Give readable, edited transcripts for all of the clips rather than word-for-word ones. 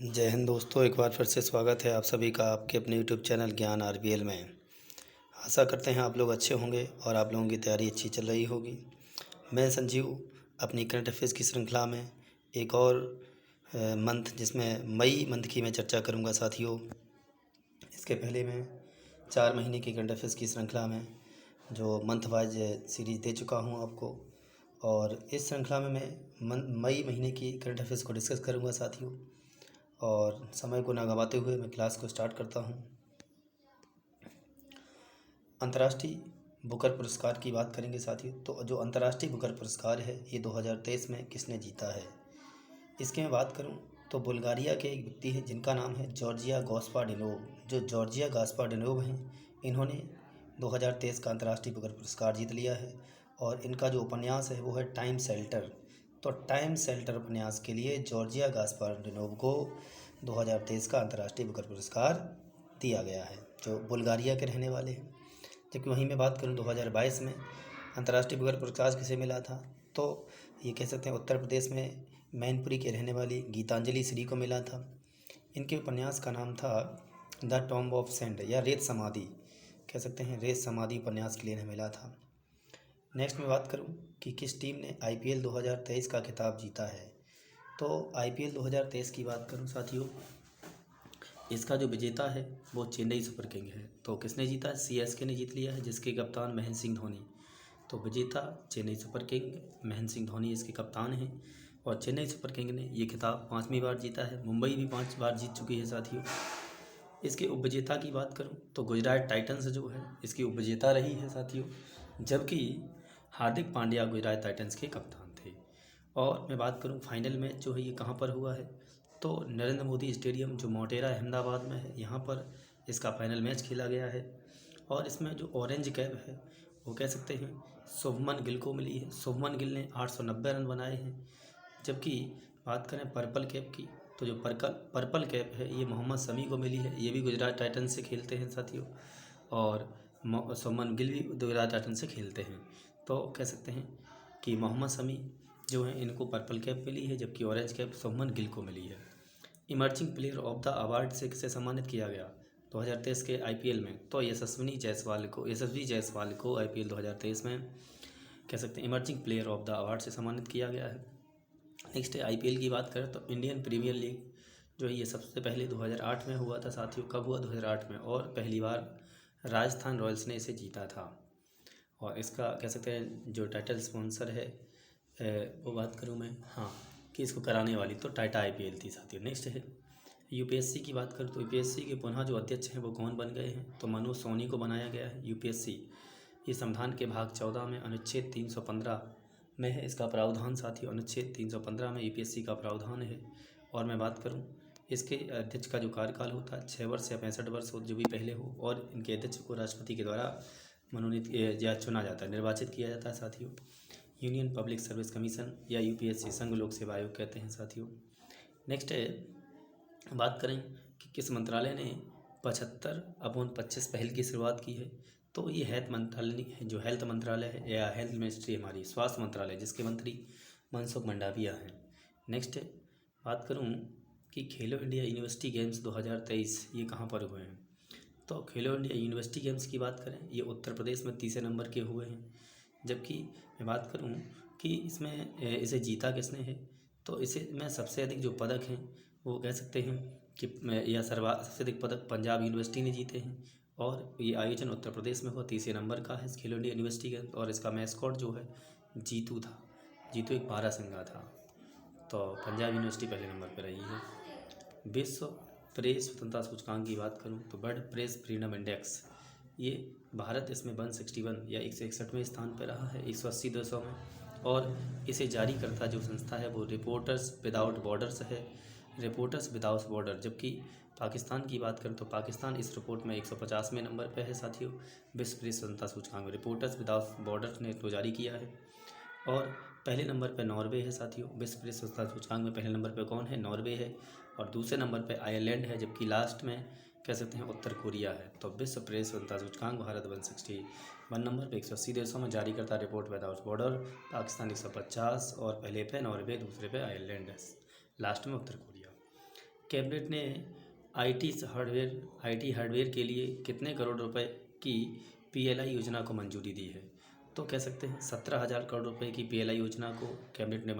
जय हिंद दोस्तों, एक बार फिर से स्वागत है आप सभी का आपके अपने यूट्यूब चैनल ज्ञान आरबीएल में। आशा करते हैं आप लोग अच्छे होंगे और आप लोगों की तैयारी अच्छी चल रही होगी। मैं संजीव अपनी करंट अफेयर्स की श्रृंखला में एक और मंथ जिसमें मई मंथ की मैं चर्चा करूंगा साथियों। इसके पहले मैं 4 महीने की करंट अफेयर्स की श्रृंखला में जो मंथ वाइज सीरीज़ दे चुका हूं आपको, और इस श्रृंखला में मैं मई महीने की करंट अफेयर्स को डिस्कस करूंगा साथियों। और समय को ना गंवाते हुए मैं क्लास को स्टार्ट करता हूं। अंतर्राष्ट्रीय बुकर पुरस्कार की बात करेंगे साथियों। तो जो अंतर्राष्ट्रीय बुकर पुरस्कार है ये 2023 में किसने जीता है, इसकी मैं बात करूं तो बुल्गारिया के एक व्यक्ति है जिनका नाम है जॉर्जिया गॉस्पाडिनोव। जो जॉर्जिया गॉस्पाडिनोव हैं, इन्होंने 2023 का अंतर्राष्ट्रीय बुकर पुरस्कार जीत लिया है। और इनका जो उपन्यास है वो है टाइम शेल्टर। तो टाइम शेल्टर उपन्यास के लिए जॉर्जिया गॉस्पाडिनोव को 2023 का अंतर्राष्ट्रीय बुकर पुरस्कार दिया गया है, जो बुल्गारिया के रहने वाले हैं। जबकि वहीं मैं बात करूं 2022 में अंतर्राष्ट्रीय बुकर पुरस्कार किसे मिला था, तो ये कह सकते हैं उत्तर प्रदेश में मैनपुरी के रहने वाली गीतांजलि श्री को मिला था। इनके उपन्यास का नाम था द टॉम्ब ऑफ सैंड या रेत समाधि, कह सकते हैं रेत समाधि उपन्यास के लिए इन्हें मिला था। नेक्स्ट मैं बात करूं कि किस टीम ने आईपीएल 2023 का खिताब जीता है। तो आईपीएल 2023 की बात करूं साथियों, इसका जो विजेता है वो चेन्नई सुपर किंग है। तो किसने जीता है? सीएसके ने जीत लिया है, जिसके कप्तान महेंद्र सिंह धोनी। तो विजेता चेन्नई सुपर किंग, महेंद्र सिंह धोनी इसके कप्तान हैं। और चेन्नई सुपर किंग ने ये खिताब 5वीं बार जीता है। मुंबई भी 5 बार जीत चुकी है साथियों। इसके उपविजेता की बात करूं तो गुजरात टाइटंस जो है इसकी उपविजेता रही है साथियों, जबकि हार्दिक पांड्या गुजरात टाइटंस के कप्तान थे। और मैं बात करूं फाइनल मैच जो है ये कहां पर हुआ है, तो नरेंद्र मोदी स्टेडियम जो मोटेरा अहमदाबाद में है, यहाँ पर इसका फाइनल मैच खेला गया है। और इसमें जो ऑरेंज कैप है वो कह सकते हैं शुभमन गिल को मिली है। शुभमन गिल ने 890 रन बनाए हैं। जबकि बात करें पर्पल कैप की, तो जो पर्पल कैप है ये मोहम्मद शमी को मिली है। ये भी गुजरात टाइटंस से खेलते हैं साथियों, और शुभमन गिल भी गुजरात टाइटंस से खेलते हैं। तो कह सकते हैं कि मोहम्मद शमी जो है इनको पर्पल कैप मिली है, जबकि ऑरेंज कैप शुभमन गिल को मिली है। Emerging player of the award से किसे सम्मानित किया गया 2023 के आईपीएल में? तो यशस्वी जायसवाल को आईपीएल 2023 में कह सकते हैं emerging player of the award से सम्मानित किया गया है। नेक्स्ट है आईपीएल की बात करें तो इंडियन प्रीमियर लीग जो है ये सबसे पहले 2008 में हुआ था साथियों। कब हुआ? 2008 में। और पहली बार राजस्थान रॉयल्स ने इसे जीता था। और इसका कह सकते हैं जो टाइटल स्पॉन्सर है वो बात करूँ मैं, हाँ, कि इसको कराने वाली तो टाटा आईपीएल थी साथियों। नेक्स्ट है यूपीएससी की बात करूँ तो यूपीएससी के पुनः जो अध्यक्ष हैं वो कौन बन गए हैं, तो मनोज सोनी को बनाया गया है यूपीएससी। ये संविधान के भाग 14 में अनुच्छेद 315 में है इसका प्रावधान साथियों। अनुच्छेद 315 में यूपीएससी का प्रावधान है। और मैं बात करूं इसके अध्यक्ष का जो कार्यकाल होता है 6 वर्ष या 65 वर्ष हो, जो भी पहले हो। और इनके अध्यक्ष को राष्ट्रपति के द्वारा मनोनीत या चुना जाता है, निर्वाचित किया जाता है साथियों। यूनियन पब्लिक सर्विस कमीशन या यूपीएससी संघ लोक सेवा आयोग कहते हैं साथियों। नेक्स्ट है बात करें कि किस मंत्रालय ने 75/25 पहल की शुरुआत की है, तो ये हेल्थ मंत्रालय जो हेल्थ मंत्रालय है या हेल्थ मिनिस्ट्री हमारी स्वास्थ्य मंत्रालय, जिसके मंत्री मनसुख मंडाविया हैं। नेक्स्ट बात करूं कि खेलो इंडिया यूनिवर्सिटी गेम्स 2023 ये कहां पर हुए हैं, तो खेलो इंडिया यूनिवर्सिटी गेम्स की बात करें ये उत्तर प्रदेश में 30 नंबर के हुए हैं। जबकि मैं बात करूं कि इसमें इसे जीता किसने है, तो इसे में सबसे अधिक जो पदक हैं वो कह सकते हैं कि यह सबसे अधिक पदक पंजाब यूनिवर्सिटी ने जीते हैं। और ये आयोजन उत्तर प्रदेश में हुआ, 30 नंबर का है खेलो इंडिया यूनिवर्सिटी गेम्स। और इसका मैस्कॉट जो है जीतू था। जीतू एक बारहसिंगा था। तो पंजाब यूनिवर्सिटी पहले नंबर पर रही है। विश्व प्रेस स्वतंत्रता सूचकांक की बात करूं तो वर्ल्ड प्रेस फ्रीडम इंडेक्स, ये भारत इसमें 161 या 161वें स्थान पर रहा है 180 देशों में। और इसे जारी करता जो संस्था है वो रिपोर्टर्स विदाउट बॉर्डर्स है, रिपोर्टर्स विदाउट बॉर्डर। जबकि पाकिस्तान की बात करें तो पाकिस्तान इस रिपोर्ट में 150वें नंबर पर है साथियों विश्व प्रेस स्वतंत्रता सूचकांक में। रिपोर्टर्स विदाउट बॉर्डर ने तो जारी किया है। और पहले नंबर पर नॉर्वे है साथियों विश्व प्रेस स्वतंत्रता सूचकांक में। पहले नंबर पर कौन है? नॉर्वे है। और दूसरे नंबर पर आयरलैंड है, जबकि लास्ट में कह सकते हैं उत्तर कोरिया है। तो विश्व प्रेस स्वतंत्रता सूचकांक भारत 161 नंबर पर 180 देशों में जारी करता रिपोर्ट विदाउट बॉर्डर। पाकिस्तान 150 और पहले पे नॉर्वे, दूसरे पे आयरलैंड है, लास्ट में उत्तर कोरिया। कैबिनेट ने आईटी हार्डवेयर के लिए कितने करोड़ रुपए की पीएलआई योजना को मंजूरी दी है? तो कह सकते हैं 17,000 करोड़ रुपए की पीएलआई योजना को कैबिनेट ने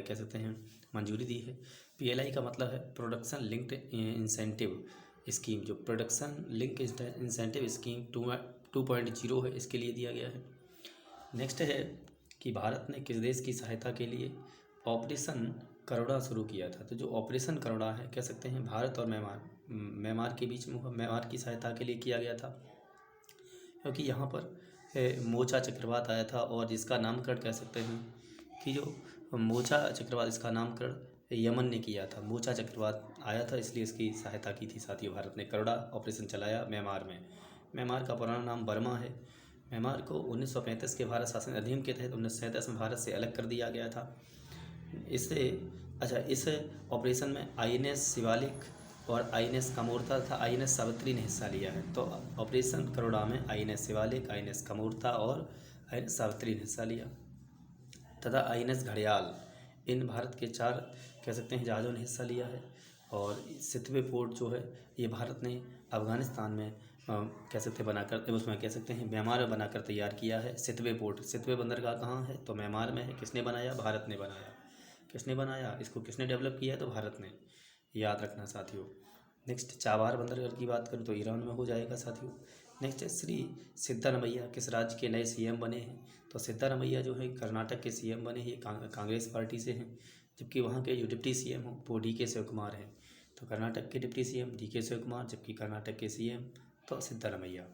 कह सकते हैं मंजूरी दी है। पीएलआई का मतलब है प्रोडक्शन लिंक्ड इंसेंटिव स्कीम। जो प्रोडक्शन लिंक इंसेंटिव स्कीम 2.0 है, इसके लिए दिया गया है। नेक्स्ट है कि भारत ने किस देश की सहायता के लिए ऑपरेशन करुणा शुरू किया था? तो जो ऑपरेशन करुणा है, कह सकते हैं भारत और म्यांमार के बीच में हुआ। म्यांमार की सहायता के लिए किया गया था, क्योंकि यहाँ पर मोचा चक्रवात आया था, और जिसका नामकरण कह सकते हैं कि जो मोचा चक्रवात, इसका नामकरण यमन ने किया था। मोचा चक्रवात आया था, इसलिए इसकी सहायता की थी साथियों। भारत ने करुणा ऑपरेशन चलाया म्यांमार में। म्यांमार का पुराना नाम बर्मा है। म्यांमार को 1935 के भारत शासन अधिनियम के तहत 1937 में भारत से अलग कर दिया गया था। इस ऑपरेशन में आईएनएस शिवालिक और आईएनएस कमोरता तथा आईएनएस सावित्री ने हिस्सा लिया है। तो ऑपरेशन करुणा में आईएनएस शिवालिक, आईएनएस कमोरता और आईएनएस सावित्री ने हिस्सा लिया, तथा आईएनएस घड़ियाल, इन भारत के 4 कह सकते हैं जहाज़ों ने हिस्सा लिया है। और सितवे पोर्ट जो है, ये भारत ने अफ़गानिस्तान में कह सकते हैं बनाकर, उसमें कह सकते हैं म्यांमार में बनाकर तैयार किया है। सितवे पोर्ट, सितवे बंदरगाह कहाँ है? तो म्यांमार में है। किसने बनाया? भारत ने बनाया। किसने बनाया इसको? किसने डेवलप किया है? तो भारत ने। याद रखना साथियों। नेक्स्ट, चाबार बंदरगाह की बात करूँ तो ईरान में हो जाएगा साथियों। नेक्स्ट है श्री सिद्धारमैया किस राज्य के नए सीएम बने हैं? तो सिद्धारमैया जो है कर्नाटक के सीएम बने हैं। ये कांग्रेस पार्टी से हैं, जबकि वहाँ के जो डिप्टी सीएम हो वो डीके शिवकुमार हैं। तो कर्नाटक के डिप्टी सीएम डीके शिवकुमार, जबकि कर्नाटक के सीएम तो सिद्धारमैया।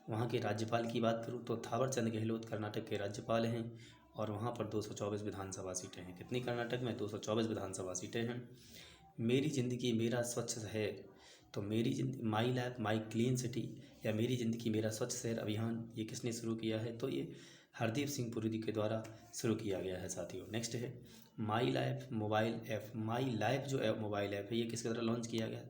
वहाँ के राज्यपाल की बात करूँ तो थावरचंद गहलोत कर्नाटक के राज्यपाल हैं, और वहाँ पर 224 विधानसभा सीटें हैं। कितनी कर्नाटक में? 224 विधानसभा सीटें हैं। मेरी ज़िंदगी मेरा स्वच्छ शहर, तो my life my clean city, या मेरी ज़िंदगी मेरा स्वच्छ शहर अभियान, ये किसने शुरू किया है? तो ये हरदीप सिंह पुरी के द्वारा शुरू किया गया है साथियों। नेक्स्ट है my life mobile app. My life जो मोबाइल ऐप है, ये किसके द्वारा लॉन्च किया गया?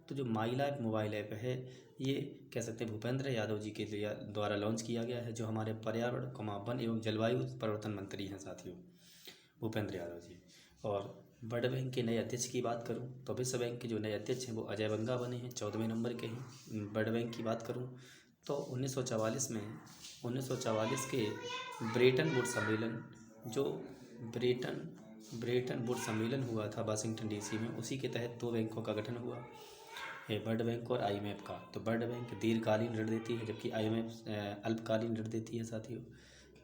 तो जो माई लाइफ मोबाइल ऐप है, ये कह सकते हैं भूपेंद्र यादव जी के द्वारा लॉन्च किया गया है, जो हमारे पर्यावरण, वन एवं जलवायु परिवर्तन मंत्री हैं साथियों, भूपेंद्र यादव जी। और वर्ल्ड बैंक के नए अध्यक्ष की बात करूं तो विश्व बैंक के जो नए अध्यक्ष हैं वो अजय बंगा बने हैं, 14वें नंबर के हैं। वर्ल्ड बैंक की बात करूं तो 1944 के ब्रेटन वुड सम्मेलन, जो ब्रेटन वुड सम्मेलन हुआ था वाशिंगटन डीसी में, उसी के तहत 2 बैंकों का गठन हुआ है, वर्ल्ड बैंक और आईएमएफ का। तो वर्ल्ड बैंक दीर्घकालीन ऋण देती है, जबकि आईएमएफ अल्पकालीन ऋण देती है साथियों।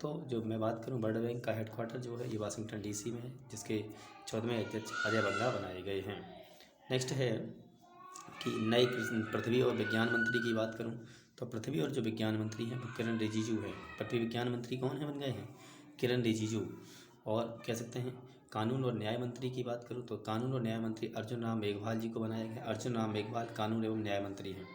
तो जो मैं बात करूं, वर्ल्ड बैंक का हेडक्वार्टर जो है ये वाशिंगटन डीसी में है, जिसके 14वें अध्यक्ष अजय बंगा बनाए गए हैं। नेक्स्ट है कि नई पृथ्वी और विज्ञान मंत्री की बात करूं तो पृथ्वी और जो विज्ञान मंत्री हैं वो किरण रिजिजू है। पृथ्वी विज्ञान मंत्री कौन है बन गए हैं? किरण रिजिजू। और कह सकते हैं कानून और न्याय मंत्री की बात करूं तो कानून और न्याय मंत्री अर्जुन राम मेघवाल जी को बनाया गया। अर्जुन राम मेघवाल कानून एवं न्याय मंत्री हैं।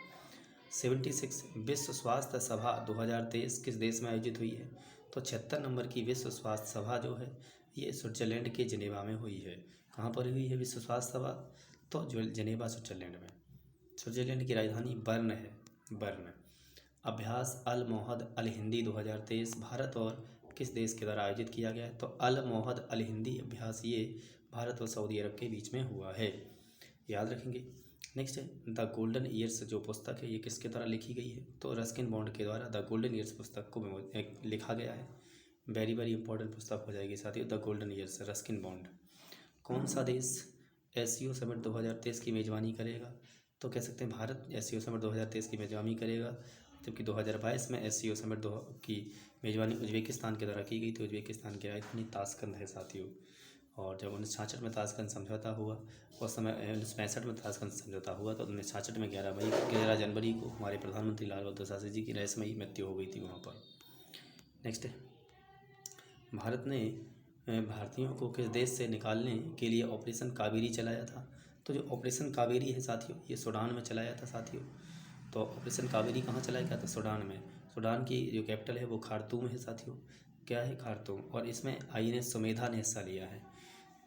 76 विश्व स्वास्थ्य सभा 2023 किस देश में आयोजित हुई है? तो 76 नंबर की विश्व स्वास्थ्य सभा जो है ये स्विट्जरलैंड के जिनेवा में हुई है। कहाँ पर हुई है विश्व स्वास्थ्य सभा? तो जो जिनेवा स्विट्जरलैंड में। स्विट्जरलैंड की राजधानी बर्न है, बर्न। अभ्यास अल मोहद अल हिंदी 2023 भारत और किस देश के द्वारा आयोजित किया गया है? तो अल मोहद अल हिंदी अभ्यास ये भारत और सऊदी अरब के बीच में हुआ है, याद रखेंगे। नेक्स्ट है द गोल्डन ईयर्स जो पुस्तक है ये किसके द्वारा लिखी गई है? तो रस्किन बॉन्ड के द्वारा द गोल्डन ईयर्स पुस्तक को लिखा गया है। वेरी वेरी इंपॉर्टेंट पुस्तक हो जाएगी साथियों, the golden years, Ruskin bond. कौन सा देश एससीओ समिट 2023 की मेजबानी करेगा? तो कह सकते हैं भारत एससीओ समिट 2023 की मेजबानी करेगा, जबकि 2022 में एससीओ समिट की मेजबानी उज्बेकिस्तान के द्वारा की गई थी। उज्बेकिस्तान की राजधानी ताशकंद है साथियों। और जब 1966 में ताशकंद समझौता हुआ, उस समय 1965 में ताशकंद समझौता हुआ, तो 1966 में 11 जनवरी को हमारे प्रधानमंत्री लाल बहादुर शास्त्री जी की रहस्यमयी मृत्यु हो गई थी वहाँ पर। नेक्स्ट है भारत ने भारतीयों को किस देश से निकालने के लिए ऑपरेशन कावेरी चलाया था? तो जो ऑपरेशन कावेरी है साथियों ये सूडान में चलाया था साथियों। तो ऑपरेशन कावेरी कहाँ चलाया गया था? सूडान में। सूडान की जो कैपिटल है वो खार्तूम है साथियों। क्या है? खार्तूम। और इसमें आईएनएस सुमेधा ने हिस्सा लिया है।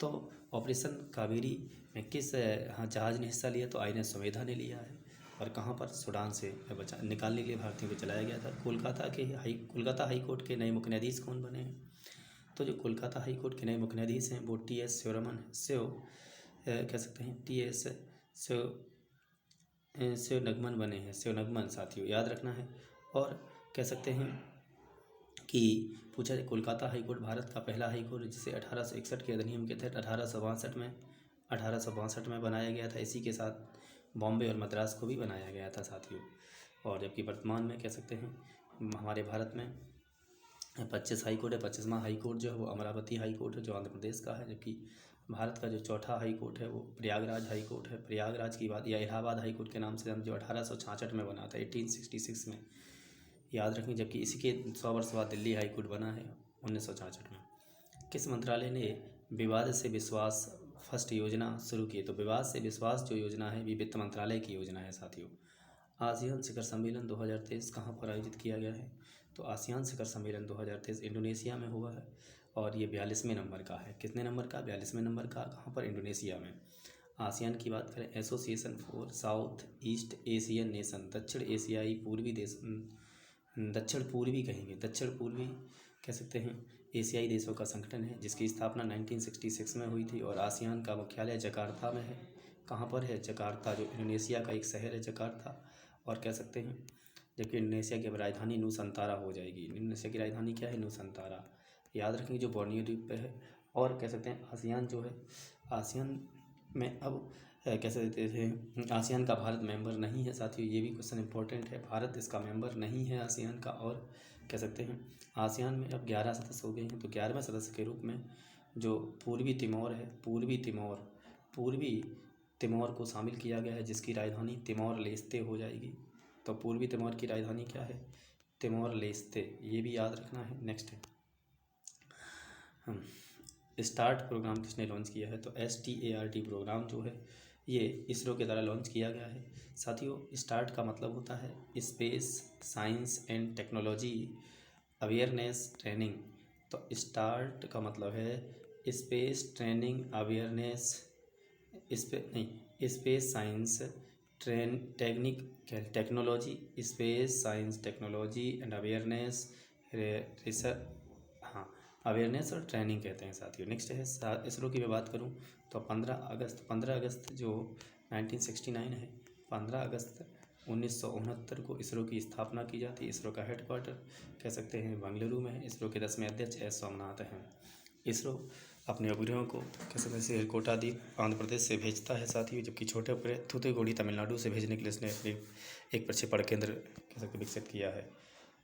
तो ऑपरेशन कावेरी में किस जहाज़ ने हिस्सा लिया? तो आईएनएस सुमेधा ने लिया है। और कहाँ पर? सूडान से निकालने के लिए भारतीयों को चलाया गया था। कोलकाता हाई कोर्ट के नए मुख्य न्यायाधीश कौन बने हैं? तो जो कोलकाता हाई कोर्ट के नए मुख्य न्यायाधीश हैं वो टी एस स्योनगमन बने हैं, स्योनगमन साथियों याद रखना है। और कह सकते हैं कि पूछा जाए कोलकाता हाईकोर्ट भारत का पहला हाईकोर्ट जिसे 1861 के अधिनियम के तहत 1862 में बनाया गया था। इसी के साथ बॉम्बे और मद्रास को भी बनाया गया था साथियों। और जबकि वर्तमान में कह सकते हैं हमारे भारत में 25 हाईकोर्ट है। 25वां हाईकोर्ट जो है वो अमरावती हाईकोर्ट है जो आंध्र प्रदेश का है। जबकि भारत का जो चौथा हाईकोर्ट है वो प्रयागराज हाईकोर्ट है। प्रयागराज की बात या इलाहाबाद हाईकोर्ट के नाम से जो 1866 में बना था, 1866 में याद रखें। जबकि इसी के 100 वर्ष बाद दिल्ली हाईकोर्ट बना है 1966 में। किस मंत्रालय ने विवाद से विश्वास फर्स्ट योजना शुरू की? तो विवाद से विश्वास जो योजना है ये वित्त मंत्रालय की योजना है साथियों। आसियान शिखर सम्मेलन 2023 कहाँ पर आयोजित किया गया है? तो आसियान शिखर सम्मेलन 2023 इंडोनेशिया में हुआ है और ये 42वें नंबर का है। कितने नंबर का? 42वें नंबर का। कहाँ पर? इंडोनेशिया में। आसियान की बात करें, association for south east Asian nation, दक्षिण एशियाई पूर्वी देश, दक्षिण पूर्वी कहेंगे, दक्षिण पूर्वी कह सकते हैं एशियाई देशों का संगठन है जिसकी स्थापना 1966 में हुई थी। और आसियान का मुख्यालय जकार्ता में है। कहाँ पर है? जकार्ता, जो इंडोनेशिया का एक शहर है जकार्ता। और कह सकते हैं जबकि इंडोनेशिया की राजधानी नूसंतारा हो जाएगी। इंडोनेशिया की राजधानी क्या है? नूसंतारा। याद रखेंगे जो बोर्नियो द्वीप पे है। और कह सकते हैं आसियान जो है, आसियान में अब कह सकते थे आसियान का भारत मेंबर नहीं है साथियों। ये भी क्वेश्चन इंपॉर्टेंट है, भारत इसका मेंबर नहीं है आसियान का। और कह सकते हैं आसियान में अब 11 सदस्य हो गए हैं। तो 11वें सदस्य के रूप में जो पूर्वी तिमोर है, पूर्वी तिमोर को शामिल किया गया है जिसकी राजधानी तिमोर लेस्ते हो जाएगी। तो पूर्वी तिमोर की राजधानी क्या है? Timor Leste. ये भी याद रखना है। नेक्स्ट है स्टार्ट प्रोग्राम किसने लॉन्च किया है? तो START प्रोग्राम जो है ये इसरो के द्वारा लॉन्च किया गया है साथियों। स्टार्ट का मतलब होता है space science and technology awareness training. तो स्टार्ट का मतलब है space training awareness, space science technology, space science technology and awareness research, हाँ अवेयरनेस और ट्रेनिंग कहते हैं साथियों। नेक्स्ट है इसरो की मैं बात करूं तो 15 अगस्त जो 1969 है, 15 अगस्त 1969 को इसरो की स्थापना की जाती है। इसरो का हेडक्वार्टर कह सकते हैं बेंगलुरु में है। इसरो के 10वें अध्यक्ष एस सोमनाथ हैं। इसरो अपने उपग्रहों को कह सकते हैं श्रीहरिकोटा द्वीप आंध्र प्रदेश से भेजता है साथियों। जबकि छोटे उपग्रह थूथुकुडी तमिलनाडु से भेजने के लिए इसने एक प्रक्षेपण केंद्र कह सकते विकसित किया है।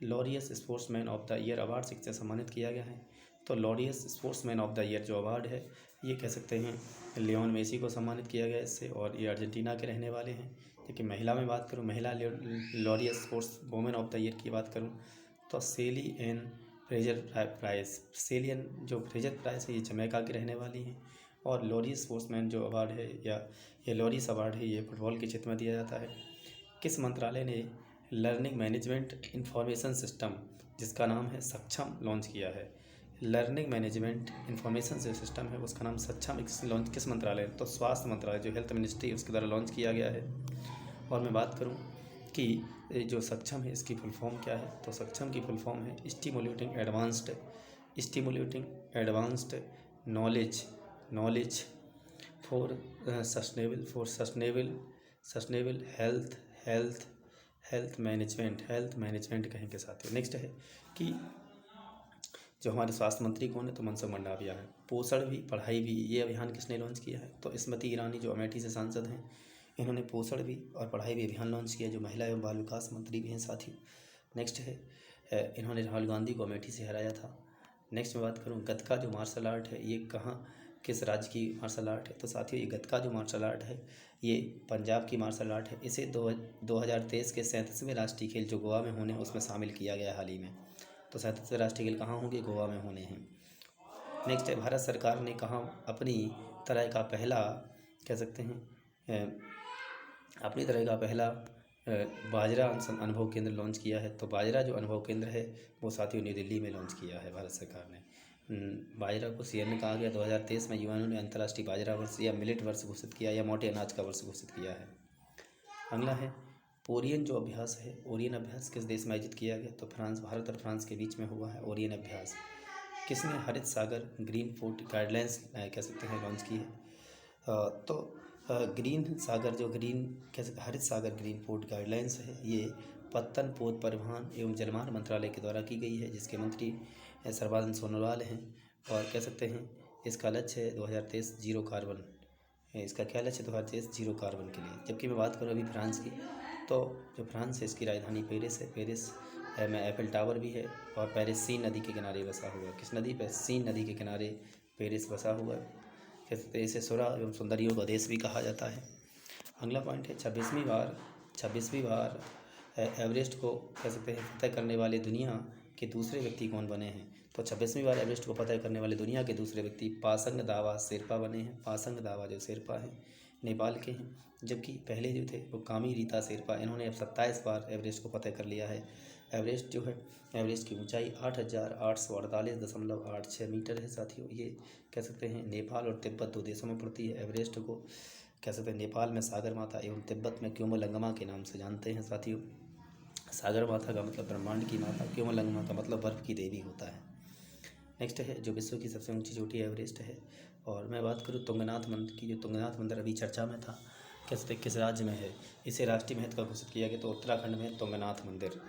Laureus sportsman of the year award से सम्मानित किया गया है। तो Laureus sportsman of the year जो अवार्ड है ये कह सकते हैं लियोन मेसी को सम्मानित किया गया इससे। और ये अर्जेंटीना के रहने वाले हैं। देखिए महिला में बात करूँ, महिला Laureus sports women of the year की बात करूँ तो सेली एन फ्रेजर प्राइस, सेलियन जो फ्रेजर प्राइस है ये जमैका की रहने वाली हैं। और लॉरियस स्पोर्ट्समैन जो अवार्ड है या ये लॉरियस अवार्ड है ये फुटबॉल के क्षेत्र में दिया जाता है। किस मंत्रालय ने लर्निंग मैनेजमेंट इंफॉर्मेशन सिस्टम जिसका नाम है सक्षम लॉन्च किया है? लर्निंग मैनेजमेंट इंफॉर्मेशन जो सिस्टम है उसका नाम सक्षम लॉन्च किस मंत्रालय? तो स्वास्थ्य मंत्रालय जो हेल्थ मिनिस्ट्री उसके द्वारा लॉन्च किया गया है। और मैं बात करूं कि जो सक्षम है इसकी फुल फॉर्म क्या है? तो सक्षम की फुल फॉर्म है stimulating advanced knowledge for sustainable health management कहेंगे साथियों। नेक्स्ट है कि जो हमारे स्वास्थ्य मंत्री कौन है? तो मनसुख मंडाविया है। पोषण भी पढ़ाई भी ये अभियान किसने लॉन्च किया है? तो स्मृति ईरानी जो अमेठी से सांसद हैं इन्होंने पोषण भी और पढ़ाई भी अभियान लॉन्च किया, जो महिला एवं बाल विकास मंत्री भी हैं साथियों। नेक्स्ट है इन्होंने राहुल गांधी को अमेठी से हराया था। नेक्स्ट मैं बात करूँ गतका जो मार्शल आर्ट है ये कहाँ किस राज्य की मार्शल आर्ट है? तो साथियों ये गतका जो मार्शल आर्ट है ये पंजाब की मार्शल आर्ट है। इसे 2023 के 37वें राष्ट्रीय खेल जो गोवा में होने हैं उसमें शामिल किया गया हाल ही में। तो 37वें राष्ट्रीय खेल कहाँ होंगे? गोवा में होने हैं। नेक्स्ट है भारत सरकार ने कहाँ अपनी तरह का पहला कह सकते हैं अपनी तरह का पहला बाजरा अनुभव केंद्र लॉन्च किया है? तो बाजरा जो अनुभव केंद्र है वो साथियों न्यू दिल्ली में लॉन्च किया है भारत सरकार ने। बाजरा को CN कहा गया। 2023 में यूएनओ ने अंतर्राष्ट्रीय बाजरा वर्ष या मिलेट वर्ष घोषित किया या मोटे अनाज का वर्ष घोषित किया है। अगला है ओरियन जो अभ्यास है, ओरियन अभ्यास किस देश में आयोजित किया गया? तो फ्रांस, भारत और फ्रांस के बीच में हुआ है ओरियन अभ्यास। किसने हरित सागर ग्रीन फूड गाइडलाइंस कह सकते हैं लॉन्च की है? तो ग्रीन सागर जो ग्रीन कैसे हरित सागर ग्रीन पोर्ट गाइडलाइंस है, ये पत्तन पोत परिवहन एवं जलमार्ग मंत्रालय के द्वारा की गई है, जिसके मंत्री सर्बानंद सोनोवाल हैं। और कह सकते हैं इसका लक्ष्य है 2023 जीरो कार्बन। इसका क्या लक्ष्य 2023 जीरो कार्बन के लिए। जबकि मैं बात करूँ अभी फ्रांस की, तो जो फ्रांस है इसकी राजधानी पेरिस है। पेरिस में एफिल टावर भी है और पेरिस सीन नदी के किनारे बसा हुआ है। किस नदी पर? सीन नदी के किनारे पेरिस बसा हुआ है। कह सकते हैं इसे सुरा एवं सुंदरियों का देश भी कहा जाता है। अगला पॉइंट है 26वीं बार एवरेस्ट को कह सकते हैं फतह करने वाले दुनिया के दूसरे व्यक्ति कौन बने हैं। तो 26वीं बार एवरेस्ट को फतह करने वाले दुनिया के दूसरे व्यक्ति पासंग दावा शेरपा बने हैं। पासंग दावा जो शेरपा हैं नेपाल के हैं। जबकि पहले जो थे वो कामी रीता शेरपा, इन्होंने अब 27 बार एवरेस्ट को फतह कर लिया है। एवरेस्ट जो है, एवरेस्ट की ऊंचाई 8,848.86 मीटर है साथियों। ये कह सकते हैं नेपाल और तिब्बत दो देशों में पड़ती है। एवरेस्ट को कह सकते हैं नेपाल में सागर माता एवं तिब्बत में क्योमोलंगमा के नाम से जानते हैं साथियों। सागर माता का मतलब ब्रह्मांड की माता, क्योमोलंगमा का मतलब बर्फ की देवी होता है। नेक्स्ट है जो विश्व की सबसे ऊंची चोटी एवरेस्ट है। और मैं बात करूँ तुंगनाथ मंदिर की, जो तुंगनाथ मंदिर अभी चर्चा में था, कहते किस राज्य में है, इसे राष्ट्रीय महत्व का घोषित किया गया, तो उत्तराखंड में तुंगनाथ मंदिर।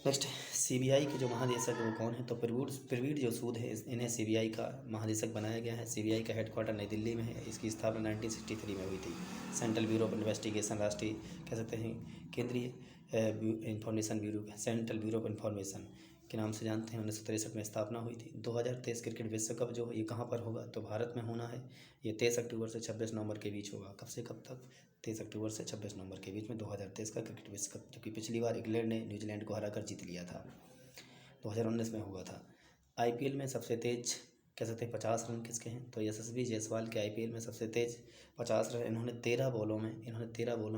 नेक्स्ट सीबीआई के जो महानिदेशक है वो कौन है, तो प्रवीण जो सूद है इन्हें सीबीआई का महानिदेशक बनाया गया है। सीबीआई का हेडक्वार्टर नई दिल्ली में है। इसकी स्थापना 1963 में हुई थी। सेंट्रल ब्यूरो ऑफ इन्वेस्टिगेशन, राष्ट्रीय कह सकते हैं केंद्रीय information bureau, central bureau of information के नाम से जानते हैं। 1963 में स्थापना हुई थी। 2023 क्रिकेट विश्व कप जो ये कहाँ पर होगा, तो भारत में होना है। ये 23 अक्टूबर से 26 नवंबर के बीच होगा। कब से कब तक? 23 अक्टूबर से 26 नवंबर के बीच में 2023 का क्रिकेट विश्व कप, जबकि पिछली बार इंग्लैंड ने न्यूजीलैंड को हराकर जीत लिया था। 2019 में हुआ था। आईपीएल में सबसे तेज कह सकते हैं 50 रन किसके हैं, तो यशस्वी जायसवाल के आईपीएल में सबसे तेज 50 रन। इन्होंने 13 बॉलों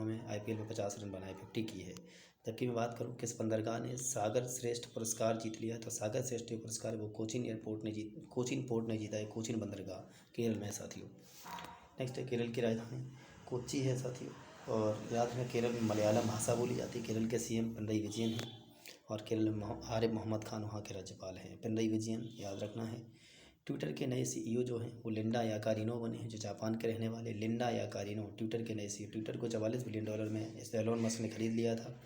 में आईपीएल में 50 रन बनाए, 50 की है। जबकि मैं बात करूं किस बंदरगाह ने सागर श्रेष्ठ पुरस्कार जीत लिया, तो सागर श्रेष्ठ पुरस्कार वो कोचीन पोर्ट ने जीता है। कोचीन बंदरगाह केरल में साथियों। नेक्स्ट है केरल की राजधानी कोच्चि है साथियों। और याद है केरल में मलयालम भाषा बोली जाती है। केरल के सीएम पिनरई विजयन हैं और केरल में आरिफ मोहम्मद खान वहाँ के राज्यपाल हैं। पिनरई विजयन याद रखना है। ट्विटर के नए सीईओ जो हैं वो लिंडा याकारिनो बने हैं, जो जापान के रहने वाले लिंडा याकारिनो ट्विटर के नए सीईओ। ट्विटर को $44 बिलियन में इस एलोन मस्क ने खरीद लिया था।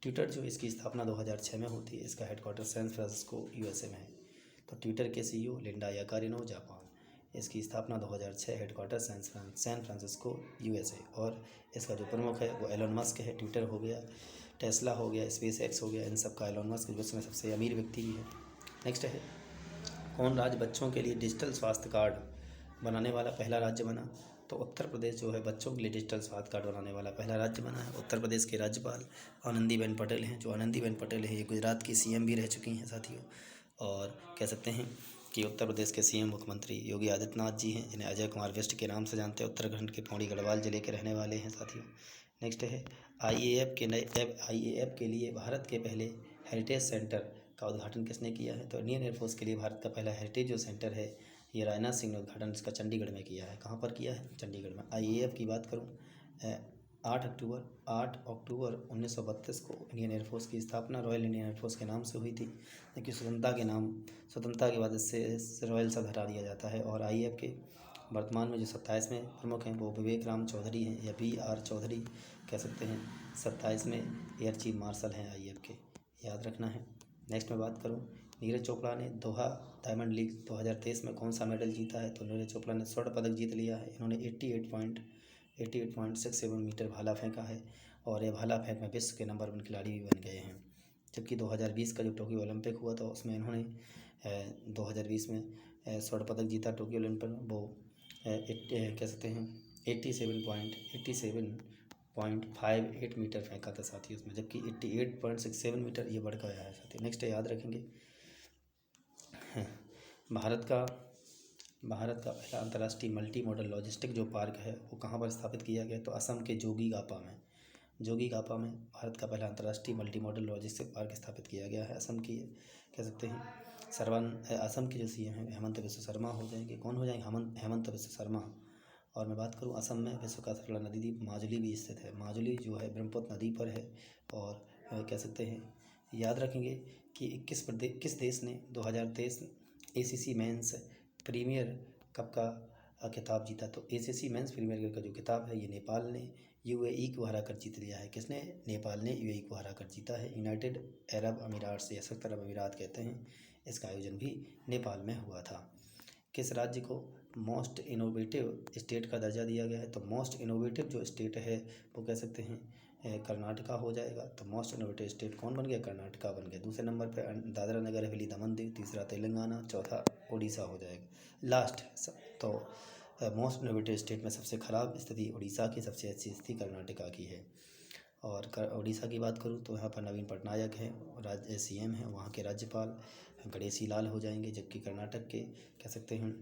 ट्विटर जो इसकी स्थापना 2006 में होती है। इसका हेडक्वार्टर सैन फ्रांसिस्को यूएसए में है। तो ट्विटर के सीईओ लिंडा याकारिनो जापान, इसकी स्थापना 2006, हेडक्वार्टर सैन फ्रांसिस्को यूएसए। और इसका जो प्रमुख है वो एलोन मस्क है। ट्विटर हो गया, टेस्ला हो गया, स्पेस एक्स हो गया, इन सब का एलोन मस्क विश्व में सबसे अमीर व्यक्ति भी है। नेक्स्ट है कौन राज्य बच्चों के लिए डिजिटल स्वास्थ्य कार्ड बनाने वाला पहला राज्य बना, तो उत्तर प्रदेश जो है बच्चों के लिए डिजिटल स्वास्थ्य कार्ड बनाने वाला पहला राज्य बना है। उत्तर प्रदेश के राज्यपाल आनंदीबेन पटेल हैं। जो आनंदीबेन पटेल है ये गुजरात की सीएम भी रह चुकी हैं साथियों। और कह सकते हैं कि उत्तर प्रदेश के सीएम मुख्यमंत्री योगी आदित्यनाथ जी हैं, जिन्हें अजय कुमार विष्ट के नाम से जानते हैं। उत्तराखंड के पौड़ी गढ़वाल जिले के रहने वाले हैं साथियों। नेक्स्ट है आईएएफ के लिए भारत के पहले हेरिटेज सेंटर का उद्घाटन किसने किया है, तो इंडियन एयरफोर्स के लिए भारत का पहला हेरिटेज जो सेंटर है ये राजनाथ सिंह ने उद्घाटन इसका चंडीगढ़ में किया है। कहाँ पर किया है? चंडीगढ़ में। आईएएफ की बात करूँ 8 अक्टूबर 1932 को इंडियन एयरफोर्स की स्थापना रॉयल इंडियन एयरफोर्स के नाम से हुई थी। क्योंकि स्वतंत्रता के बाद इससे रॉयल सा हटा दिया जाता है। और आईएएफ के वर्तमान में जो 27वें प्रमुख हैं वो विवेक राम चौधरी हैं या BR चौधरी कह सकते हैं। 27वें एयर चीफ मार्शल हैं आईएएफ के, याद रखना है। नेक्स्ट मैं बात करूं नीरज चोपड़ा ने दोहा डायमंड लीग 2023 में कौन सा मेडल जीता है, तो नीरज चोपड़ा ने स्वर्ण पदक जीत लिया है। इन्होंने 88.67 मीटर भाला फेंका है और ये भाला फेंक में विश्व के नंबर 1 खिलाड़ी भी बन गए हैं। जबकि 2020 का जो टोक्यो ओलंपिक हुआ था उसमें इन्होंने 2020 में स्वर्ण पदक जीता टोक्यो ओलंपिक में। वो कह सकते हैं 87.58 मीटर फेंका था साथियों उसमें, जबकि 88.67 मीटर ये बढ़ गया है साथियों। नेक्स्ट याद रखेंगे भारत का पहला अंतर्राष्ट्रीय मल्टी मॉडल लॉजिस्टिक जो पार्क है वो कहाँ पर स्थापित किया गया, तो असम के जोगीघापा में भारत का पहला अंतर्राष्ट्रीय मल्टी मॉडल लॉजिस्टिक पार्क स्थापित किया गया है। असम की कह सकते हैं असम के जो सीएम हैं हेमंत बिस्वा शर्मा हो जाएंगे। कौन हो जाएंगे? हेमंत बिस्वा शर्मा। और मैं बात करूं असम में विश्व का सबसे बड़ा नदी द्वीप माजुली भी स्थित है। माजुली जो है ब्रह्मपुत्र नदी पर है। और कह सकते हैं याद रखेंगे कि किस देश ने 2023 ACC मेंस प्रीमियर कप का खिताब जीता। तो ACC मेंस प्रीमियर लीग का जो खिताब है ये नेपाल ने UAE को हरा कर जीत लिया है। किसने? नेपाल ने UAE को हरा कर जीता है। यूनाइटेड अरब अमीरात या संयुक्त अरब अमीरात कहते हैं, इसका आयोजन भी नेपाल में हुआ था। किस राज्य को मोस्ट इनोवेटिव स्टेट का दर्जा दिया गया है? तो मोस्ट इनोवेटिव जो स्टेट है वो कह सकते हैं कर्नाटका हो जाएगा। तो मोस्ट इनोवेटिव स्टेट कौन बन गया? कर्नाटका बन गया। दूसरे नंबर पे दादरा नगर हवेली दमन दीव, तीसरा तेलंगाना, चौथा उड़ीसा हो जाएगा लास्ट। तो मोस्ट इनोवेटिव स्टेट में सबसे ख़राब स्थिति उड़ीसा की, सबसे अच्छी स्थिति कर्नाटका की है। और उड़ीसा की बात करूँ तो यहाँ पर नवीन पटनायक हैं, राज्य CM हैं, वहाँ के राज्यपाल गणेशी लाल हो जाएंगे। जबकि कर्नाटक के कह सकते हैं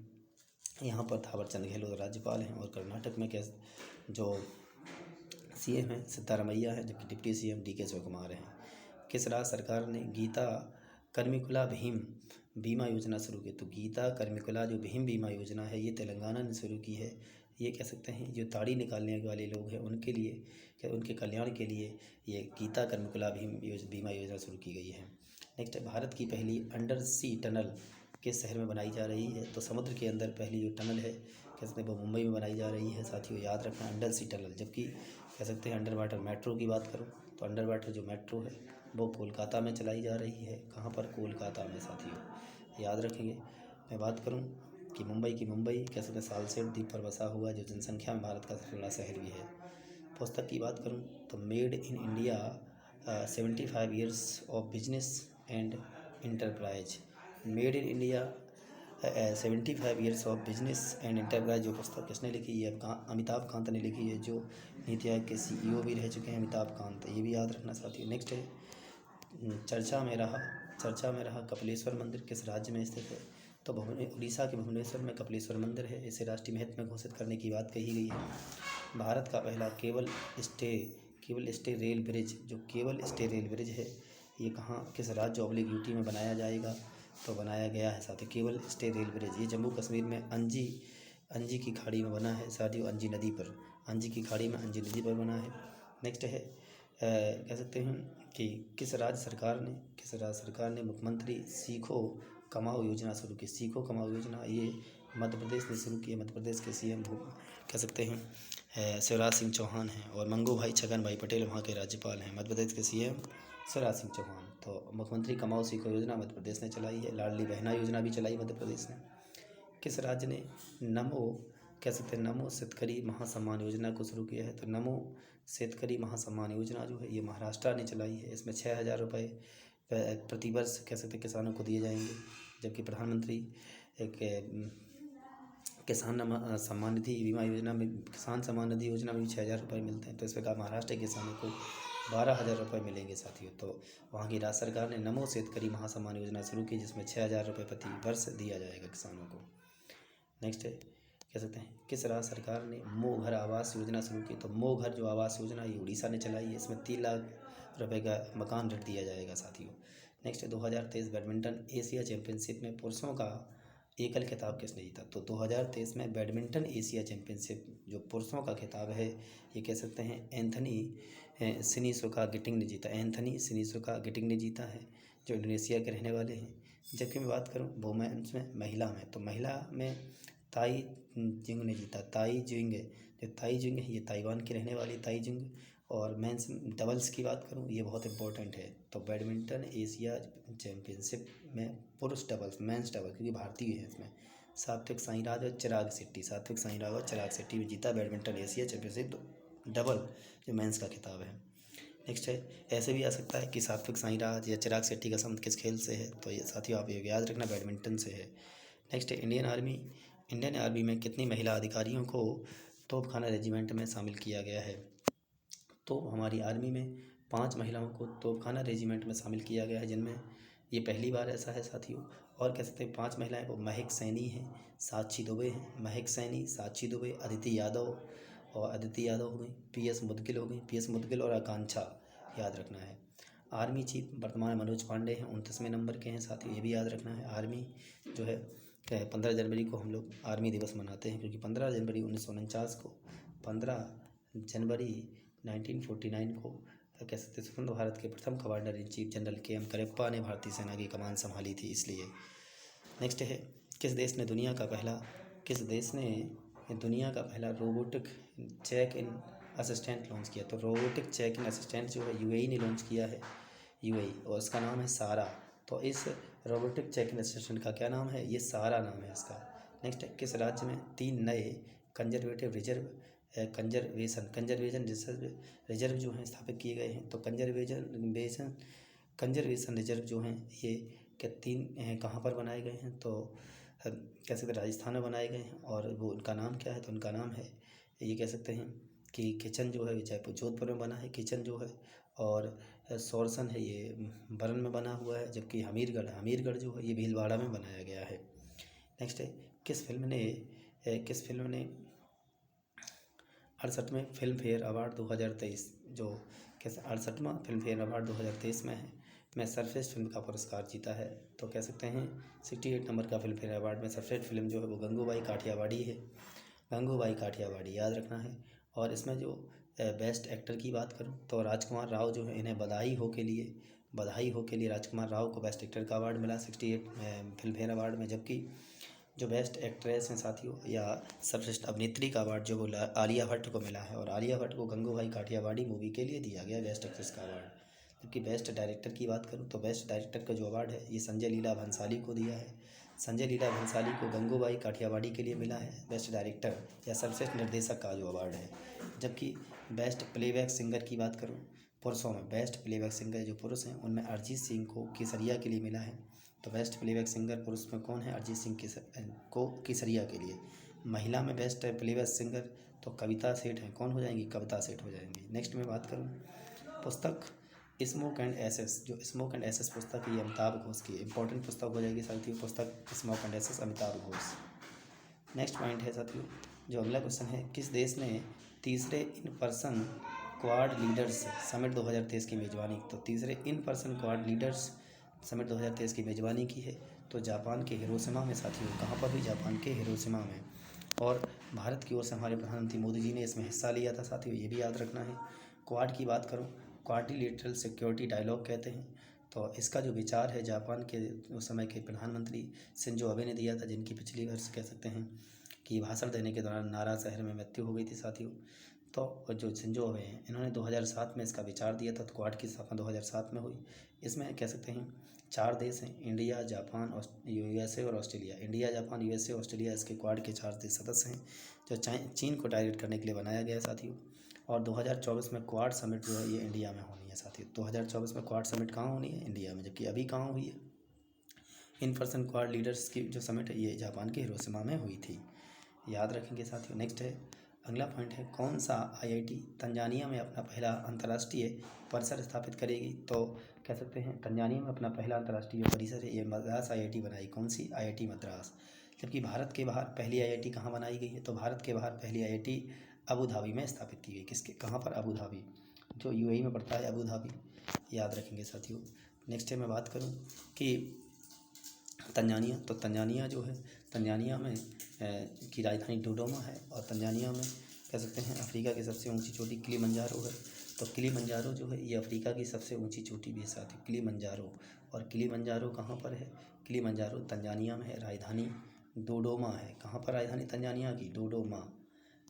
यहाँ पर थावरचंद गहलोत राज्यपाल हैं। और कर्नाटक में जो CM हैं सिद्धारमैया हैं, जबकि डिप्टी CM DK शिवकुमार हैं। किस राज्य सरकार ने गीता कर्मिकुला भीम बीमा योजना शुरू की? तो गीता कर्मिकुला जो भीम बीमा योजना है ये तेलंगाना ने शुरू की है। ये कह सकते हैं जो ताड़ी निकालने वाले लोग हैं उनके लिए, उनके कल्याण के लिए ये गीता कर्मिकुला भीम बीमा योजना शुरू की गई है। नेक्स्ट है, भारत की पहली अंडर सी टनल किस शहर में बनाई जा रही है? तो समुद्र के अंदर पहली जो टनल है कह सकते हैं वो मुंबई में बनाई जा रही है। साथियों याद रखना अंडर सी टनल। जबकि कह सकते हैं अंडर वाटर मेट्रो की बात करूँ तो अंडर वाटर जो मेट्रो है वो कोलकाता में चलाई जा रही है। कहाँ पर? कोलकाता में। साथियों याद रखेंगे। मैं बात करूँ कि मुंबई की, मुंबई कह सकते हैं सालसेट द्वीप पर बसा हुआ जो जनसंख्या में भारत का सबसे बड़ा शहर भी है। पुस्तक की बात करूँ तो made in India 75 years of business and enterprise. Made in India 75 years of business and enterprise जो पुस्तक किसने लिखी है? अमिताभ कांत ने लिखी है, जो नीति आयोग के CEO भी रह चुके हैं अमिताभ कांत। ये भी याद रखना साथियों। नेक्स्ट है, चर्चा में रहा कपिलेश्वर मंदिर किस राज्य में स्थित है? तो उड़ीसा के भुवनेश्वर में कपिलेश्वर मंदिर है। इसे राष्ट्रीय महत्व में घोषित करने की बात कही गई है। भारत का पहला केबल स्टे रेल ब्रिज, जो केबल स्टे रेल ब्रिज है ये कहाँ, किस राज्य /UT में बनाया जाएगा? तो बनाया गया है साथियों केबल स्टे रेल ब्रिज। ये जम्मू कश्मीर में अंजी की खाड़ी में बना है साथियों, अंजी नदी पर, अंजी की खाड़ी में अंजी नदी पर बना है। नेक्स्ट है कह सकते हैं कि किस राज्य सरकार ने मुख्यमंत्री सीखो कमाओ योजना शुरू की? सीखो कमाओ योजना ये मध्य प्रदेश ने शुरू की है। मध्य प्रदेश के CM कह सकते हैं शिवराज सिंह चौहान हैं। और मंगू भाई छगन भाई पटेल वहाँ के राज्यपाल हैं। मध्य प्रदेश के CM शिवराज सिंह चौहान। तो मुख्यमंत्री कमाओ सीखो योजना मध्य प्रदेश ने चलाई है। लाडली बहना योजना भी चलाई मध्य प्रदेश ने। किस राज्य ने नमो शेतकरी महासम्मान योजना को शुरू किया है? तो नमो शेतकरी महासम्मान योजना जो है ये महाराष्ट्र ने चलाई है। इसमें 6,000 रुपये प्रतिवर्ष कह सकते किसानों को दिए जाएंगे। जबकि प्रधानमंत्री एक किसान सम्मान निधि बीमा योजना में, किसान सम्मान निधि योजना में भी 6,000 रुपये मिलते हैं। तो इस प्रकार महाराष्ट्र के किसानों को 12,000 रुपये मिलेंगे साथियों। तो वहाँ की राज्य सरकार ने नमो शेतकरी महासम्मान योजना शुरू की जिसमें 6,000 रुपये प्रति वर्ष दिया जाएगा किसानों को। नेक्स्ट है कह सकते हैं किस राज्य सरकार ने मो घर आवास योजना शुरू की? तो मो घर जो आवास योजना ये उड़ीसा ने चलाई है। इसमें 3 लाख रुपये का मकान ऋण दिया जाएगा साथियों। नेक्स्ट है 2023 बैडमिंटन एशिया चैंपियनशिप में पुरुषों का एकल खिताब किसने जीता? तो 2023 में बैडमिंटन एशिया चैंपियनशिप जो पुरुषों का खिताब है ये कह सकते हैं एंथनी सिनिसुका गिटिंग ने जीता। एंथनी सिनिसुका गिटिंग ने जीता है, जो इंडोनेशिया के रहने वाले हैं। जबकि मैं बात करूँ वुमेन्स में, महिला में, तो महिला में ताई जिंग ने जीता। ताई जिंग है ये ताइवान की रहने वाली ताई जिंग। और मेंस डबल्स की बात करूँ ये बहुत इंपॉर्टेंट है। तो बैडमिंटन एशिया चैंपियनशिप में पुरुष डबल्स, मेंस डबल क्योंकि भारतीय है इसमें, सात्विक साईराज और चिराग शेट्टी ने जीता बैडमिंटन एशिया चैंपियनशिप डबल जो मेंस का खिताब है। नेक्स्ट है ऐसे भी आ सकता है कि सात्विक साईराज या चिराग शेट्टी का संबंध किस खेल से है? तो ये साथियों आप ये याद रखना बैडमिंटन से है। नेक्स्ट है इंडियन आर्मी में कितनी महिला अधिकारियों को तोपखाना रेजिमेंट में शामिल किया गया है? तो हमारी आर्मी में 5 महिलाओं को तोपखाना रेजिमेंट में शामिल किया गया है, जिनमें ये पहली बार ऐसा है साथियों। और कह सकते हैं 5 महिलाएं वो महक सैनी हैं, साक्षी दुबे हैं। महक सैनी, साक्षी दुबे, अदिति यादव हो गई, PS मुदगिल हो गई, PS मुदगिल और आकांक्षा याद रखना है। आर्मी चीफ वर्तमान मनोज पांडे हैं, 29वें नंबर के हैं साथियों, ये भी याद रखना है। आर्मी जो है 15 जनवरी को हम लोग आर्मी दिवस मनाते हैं, क्योंकि 15 जनवरी 1949 को, 15 जनवरी 1949 को कह सकते स्वतंत्र भारत के प्रथम commander in chief general KM Cariappa ने भारतीय सेना की कमान संभाली थी, इसलिए। नेक्स्ट है किस देश ने ये दुनिया का पहला robotic check in assistant launch किया। तो रोबोटिक चेक इन असिस्टेंट जो है यूएई ने लॉन्च किया है, यूएई, और उसका नाम है सारा। तो इस रोबोटिक चेक इन असिस्टेंट का क्या नाम है? ये सारा नाम है इसका। नेक्स्ट है, किस राज्य में 3 नए कंजर्वेटिव रिजर्व कंजर्वेशन रिजर्व जो हैं स्थापित किए गए हैं? तो कंजर्वेशन रिजर्व जो हैं ये क्या 3 कहाँ पर बनाए गए हैं? तो कह सकते हैं राजस्थान में बनाए गए हैं। और वो उनका नाम क्या है? तो उनका नाम है, ये कह सकते हैं कि किचन जो है जयपुर जोधपुर में बना है किचन जो है, और सोरसन है ये बरन में बना हुआ है, जबकि हमीरगढ़ जो है ये भीलवाड़ा में बनाया गया है। नेक्स्ट है, किस फिल्म ने 68वें फिल्म फेयर अवार्ड 2023 जो कैसे 68वां फिल्म फेयर अवार्ड 2023 में सर्वश्रेष्ठ फिल्म का पुरस्कार जीता है? तो कह सकते हैं 68 नंबर का फिल्म फेयर अवार्ड में सर्वश्रेष्ठ फिल्म जो है वो गंगूबाई काठियावाड़ी है, गंगूबाई काठियावाड़ी, याद रखना है। और इसमें जो बेस्ट एक्टर की बात करूं तो राजकुमार राव जो है, इन्हें बधाई हो के लिए राजकुमार राव को बेस्ट एक्टर का अवार्ड मिला 68 फिल्म फेयर अवार्ड में। जबकि जो बेस्ट एक्ट्रेस हैं साथियों या सर्वश्रेष्ठ अभिनेत्री का अवार्ड जो वो आलिया भट्ट को मिला है, और आलिया भट्ट को गंगूबाई काठियावाड़ी मूवी के लिए दिया गया बेस्ट एक्ट्रेस का अवार्ड। जबकि बेस्ट डायरेक्टर की बात करूं तो बेस्ट डायरेक्टर का जो अवार्ड है ये संजय लीला भंसाली को दिया है। संजय लीला भंसाली को गंगूबाई काठियावाड़ी के लिए मिला है बेस्ट डायरेक्टर या सर्वश्रेष्ठ निर्देशक का जो अवार्ड है। जबकि बेस्ट प्लेबैक सिंगर की बात करूँ पुरुषों में, बेस्ट प्लेबैक सिंगर जो पुरुष हैं उनमें अरिजीत सिंह को केसरिया के लिए मिला है। तो बेस्ट प्लेबैक सिंगर पुरुष में कौन है? अरिजीत सिंह को केसरिया के लिए। महिला में बेस्ट प्लेबैक सिंगर तो कविता सेठ हैं, कौन हो जाएंगी? कविता सेठ हो जाएंगी। नेक्स्ट में बात करूँ पुस्तक स्मोक एंड एसेस, जो स्मोक एंड एसेस पुस्तक है ये अमिताभ घोष की इंपॉर्टेंट पुस्तक हो जाएगी साथियों, पुस्तक smoke and ashes Amitabh Ghosh. Next point है साथियों, जो अगला क्वेश्चन है, किस देश ने तीसरे in person quad leaders summit 2023 की मेज़बानी? तो तीसरे in person quad leaders summit 2023 की मेज़बानी की है तो जापान के हिरोशिमा में साथियों। कहाँ पर हुई? जापान के हिरोशिमा में। और भारत की ओर से हमारे प्रधानमंत्री मोदी जी ने इसमें हिस्सा लिया था साथियों, ये भी याद रखना है। क्वाड की बात करूँ, क्वाड्रिलेटरल सिक्योरिटी डायलॉग कहते हैं। तो इसका जो विचार है जापान के उस समय के प्रधानमंत्री शिंजो अबे ने दिया था, जिनकी पिछली वर्ष कह सकते हैं कि भाषण देने के दौरान नारा शहर में मृत्यु हो गई थी साथियों। तो जो शिंजो अबे हैं इन्होंने 2007 में इसका विचार दिया था, तो क्वाड की स्थापना 2007 में हुई। इसमें कह सकते हैं 4 देश हैं, इंडिया, जापान, यूएसए और Australia. India, Japan, USA, Australia इसके क्वाड के 4 देश सदस्य हैं, जो चीन को टारगेट करने के लिए बनाया गया है साथियों। और 2024 में क्वाड समिट जो है ये इंडिया में होनी है साथियों। 2024 में क्वाड समिट कहाँ होनी है? इंडिया में। जबकि अभी कहाँ हुई है? इन पर्सन क्वाड लीडर्स की जो समिट है ये जापान के हिरोशिमा में हुई थी, याद रखेंगे साथियों। नेक्स्ट है, अगला पॉइंट है, कौन सा आईआईटी तंजानिया में अपना पहला अंतर्राष्ट्रीय परिसर स्थापित करेगी? तो कह सकते हैं तंजानिया में अपना पहला अंतर्राष्ट्रीय परिसर है ये मद्रास आईआईटी बनाई। कौन सी? आईआईटी मद्रास। जबकि भारत के बाहर पहली आईआईटी कहाँ बनाई गई है? तो भारत के बाहर पहली आईआईटी अबू धाबी में स्थापित की गई। किसके, कहाँ पर? अबू धाबी, जो यूएई में पड़ता है, अबू धाबी, याद रखेंगे साथियों। नेक्स्ट है, मैं बात करूँ कि तंजानिया, तो तंजानिया जो है, तंजानिया में की राजधानी डोडोमा है। और तंजानिया में कह सकते हैं अफ्रीका की सबसे ऊंची चोटी किलिमंजारो है। तो किलिमंजारो जो है ये अफ्रीका की सबसे ऊंची चोटी भी है साथी, किलिमंजारो। और किलिमंजारो कहाँ पर है? किलिमंजारो तंजानिया में है, राजधानी डोडोमा है। कहाँ पर राजधानी तंजानिया की? डोडोमा,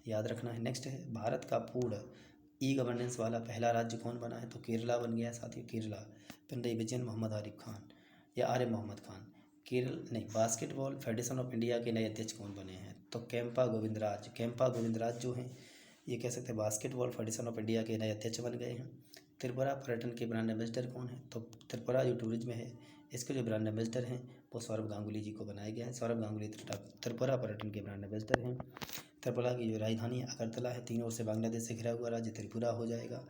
याद रखना है। नेक्स्ट है, भारत का पूर्ण ई गवर्नेंस वाला पहला राज्य कौन बना है? तो केरला बन गया है साथियों, केरला। पिनरई विजयन, मोहम्मद आरिफ खान या आरिफ मोहम्मद खान। केरल नहीं, बास्केटबॉल फेडरेशन ऑफ इंडिया के नए अध्यक्ष कौन बने हैं? तो कैंपा गोविंदराज। कैंपा गोविंदराज जो हैं ये कह सकते हैं बास्केटबॉल फेडरेशन ऑफ इंडिया के नए अध्यक्ष बन गए हैं। त्रिपुरा पर्यटन के ब्रांड एम्बेसडर कौन है? तो त्रिपुरा जो टूरिज्म है इसके जो ब्रांड एम्बेसडर हैं वो सौरभ गांगुली जी को बनाया गया है। सौरभ गांगुली त्रिपुरा पर्यटन के ब्रांड एम्बेसडर हैं। त्रिपुरा की जो राजधानी अगरतला है, तीनों ओर से बांग्लादेश से घिरा हुआ राज्य त्रिपुरा हो जाएगा।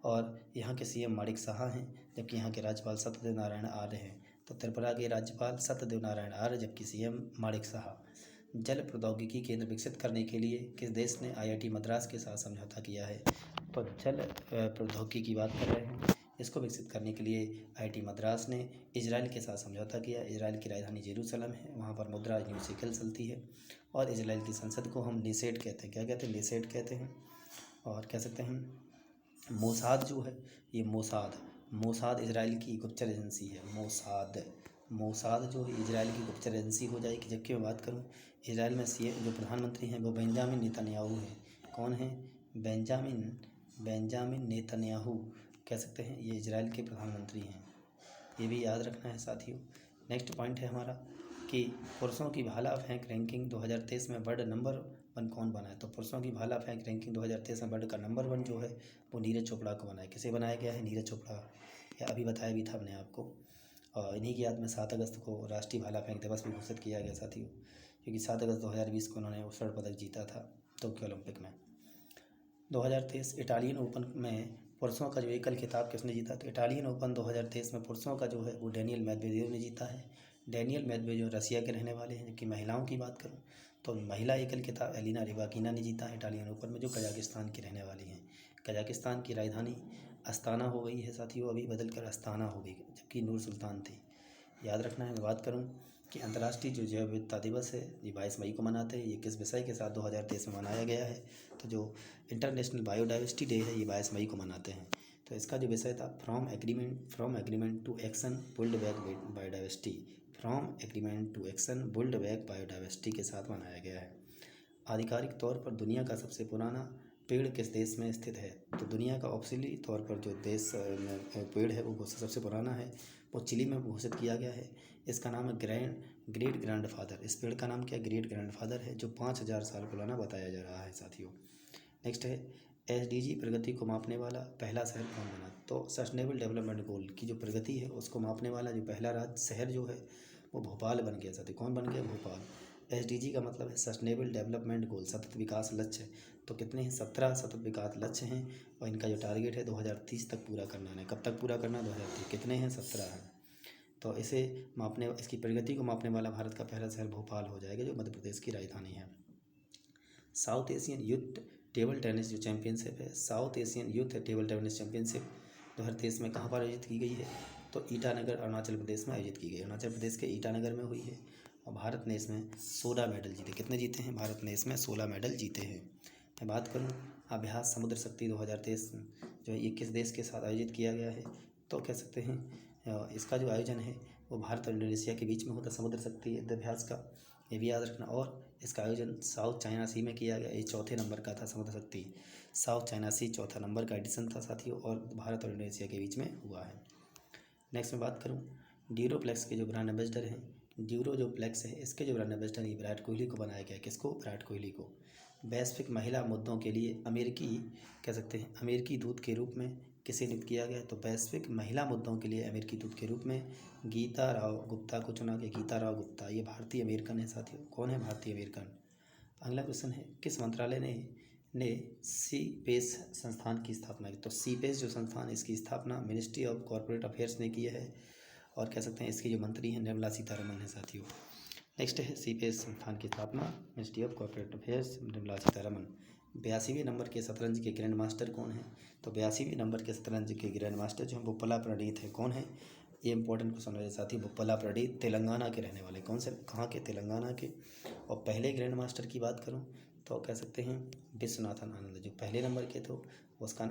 और यहाँ के सीएम माणिक साहा हैं, जबकि यहाँ के राज्यपाल सत्यदेव नारायण आर्य हैं। तो त्रिपुरा के राज्यपाल सत्यदेव नारायण आर्य, जबकि सीएम माणिक साहा। जल प्रौद्योगिकी केंद्र विकसित करने के लिए किस देश ने आईआईटी मद्रास के साथ समझौता किया है? तो जल प्रौद्योगिकी की बात कर रहे हैं, इसको विकसित करने के लिए आईआईटी मद्रास ने इजराइल के साथ समझौता किया। इजराइल की राजधानी जेरूसलम है, वहाँ पर मुद्रा न्यू शेकेल चलती है। और इजराइल की संसद को हम नेसेट कहते हैं। क्या कहते हैं? नेसेट कहते हैं। और कह सकते हैं मोसाद जो है ये मोसाद इजराइल की गुप्तचर एजेंसी है, मोसाद। मोसाद जो है इजराइल की गुप्तचर एजेंसी हो जाएगी। जबकि मैं बात करूँ इजराइल में जो प्रधानमंत्री हैं वो बेंजामिन नेतन्याहू हैं। कौन है? बेंजामिन नेतन्याहू कह सकते हैं, ये इजराइल के प्रधानमंत्री हैं। ये भी याद रखना है साथियों। नेक्स्ट पॉइंट है हमारा कि पुरुषों की भाला फेंक रैंकिंग 2023 में वर्ल्ड नंबर 1 कौन बना है? तो पुरुषों की भाला फेंक रैंकिंग 2023 में वर्ल्ड का नंबर 1 जो है वो नीरज चोपड़ा को बनाया। किसे बनाया गया है? नीरज चोपड़ा। या अभी बताया भी था हमने आपको। और इन्हीं की याद में 7 अगस्त को राष्ट्रीय भाला फेंक दिवस भी घोषित किया गया साथियों, क्योंकि 7 अगस्त 2020 को उन्होंने स्वर्ण पदक जीता था टोक्यो ओलंपिक में। 2023 इटालियन ओपन में पुरुषों का जो एकल खिताब किसने जीता? तो इटालियन ओपन 2023 में पुरुषों का जो है वो डेनियल मेदवेदेव ने जीता है। डेनियल मेदवेदेव रसिया के रहने वाले हैं। जबकि महिलाओं की बात करूं तो महिला एकल खिताब एलिना रिबाकिना ने जीता है इटालियन ओपन में, जो कजाकिस्तान की रहने वाली हैं। कजाकिस्तान की राजधानी अस्ताना हो गई है साथियों, अभी बदल कर अस्ताना हो गई, जबकि नूर सुल्तान थी। याद रखना है। मैं बात करूं कि अंतर्राष्ट्रीय जो जैव विविधता दिवस है ये 22 मई को मनाते हैं। ये किस विषय के साथ 2023 में मनाया गया है? तो जो इंटरनेशनल बायोडाइवर्सिटी डे है ये 22 मई को मनाते हैं। तो इसका जो विषय था from agreement to action build back biodiversity. From agreement to action build back biodiversity के साथ मनाया गया है। आधिकारिक तौर पर दुनिया का सबसे पुराना पेड़ किस देश में स्थित है? तो दुनिया का ऑफिशियली तौर पर जो देश में पेड़ है वो सबसे पुराना है, वो चिली में घोषित किया गया है। इसका नाम है ग्रेट ग्रैंडफादर। इस पेड़ का नाम क्या? ग्रेट ग्रैंडफादर है, जो 5000 साल पुराना बताया जा रहा है साथियों। नेक्स्ट है SDG प्रगति को मापने वाला पहला शहर कौन बना? तो सस्टेनेबल डेवलपमेंट गोल की जो प्रगति है उसको मापने वाला जो पहला शहर जो है वो भोपाल बन गया साथी। कौन बन गया? भोपाल। SDG का मतलब है सस्टेनेबल डेवलपमेंट गोल, सतत विकास लक्ष्य। तो कितने हैं? 17 सतत विकास लक्ष्य हैं और इनका जो टारगेट है 2030 तक पूरा करना है। कब तक पूरा करना? 2030। कितने हैं? 17 हैं। तो इसकी प्रगति को मापने वाला भारत का पहला शहर भोपाल हो जाएगा, जो मध्य प्रदेश की राजधानी है। South Asian youth table tennis जो चैंपियनशिप है, south Asian youth table tennis championship 2023 में कहाँ पर आयोजित की गई है? तो ईटानगर अरुणाचल प्रदेश में आयोजित की गई। अरुणाचल प्रदेश के ईटानगर में हुई है और भारत ने इसमें 16 मेडल जीते। कितने जीते हैं? भारत ने इसमें 16 मेडल जीते हैं। मैं बात करूँ अभ्यास समुद्र शक्ति 2023 जो है ये किस देश के साथ आयोजित किया गया है? तो कह सकते हैं इसका जो आयोजन है वो भारत और इंडोनेशिया के बीच में होता है, समुद्र शक्ति अभ्यास का, ये भी याद रखना। और इसका आयोजन साउथ चाइना सी में किया गया। ये चौथे नंबर का था समुद्र शक्ति, साउथ चाइना सी चौथा नंबर का एडिशन था साथियों, और भारत और इंडोनेशिया के बीच में हुआ है। नेक्स्ट मैं बात करूँ ड्यूरोप्लेक्स के जो ब्रांड एम्बेसडर हैं, ड्यूरो जो प्लेक्स है इसके जो ब्रांड एम्बेसडर ये विराट कोहली को बनाया गया है। किसको? विराट कोहली को। वैश्विक महिला मुद्दों के लिए अमेरिकी दूत के रूप में किसे नियुक्त किया गया? तो वैश्विक महिला मुद्दों के लिए अमेरिकी दूत के रूप में गीता राव गुप्ता को चुना गया। गीता राव गुप्ता ये भारतीय अमेरिकन है साथियों। कौन है? भारतीय अमेरिकन। अगला क्वेश्चन है किस मंत्रालय ने सीपेस संस्थान की स्थापना की? तो सीपेस जो संस्थान इसकी स्थापना मिनिस्ट्री ऑफ कॉर्पोरेट अफेयर्स ने की है और कह सकते हैं इसकी जो मंत्री हैं निर्मला सीतारमन है साथियों। नेक्स्ट है सीपेस संस्थान की स्थापना ministry of corporate affairs Nirmala Sitharaman. 82वें नंबर के शतरंज के ग्रैंड मास्टर कौन है? तो 82वें नंबर के शतरंज के ग्रैंड मास्टर जो है बुप्पला प्रणीत है। कौन है? ये इंपॉर्टेंट क्वेश्चन है साथी। बुप्पला प्रणीत तेलंगाना के रहने वाले। कौन से? कहाँ के? तेलंगाना के। और पहले ग्रैंड मास्टर की बात करूँ तो कह सकते हैं विश्वनाथन आनंद। जो पहले नंबर के थे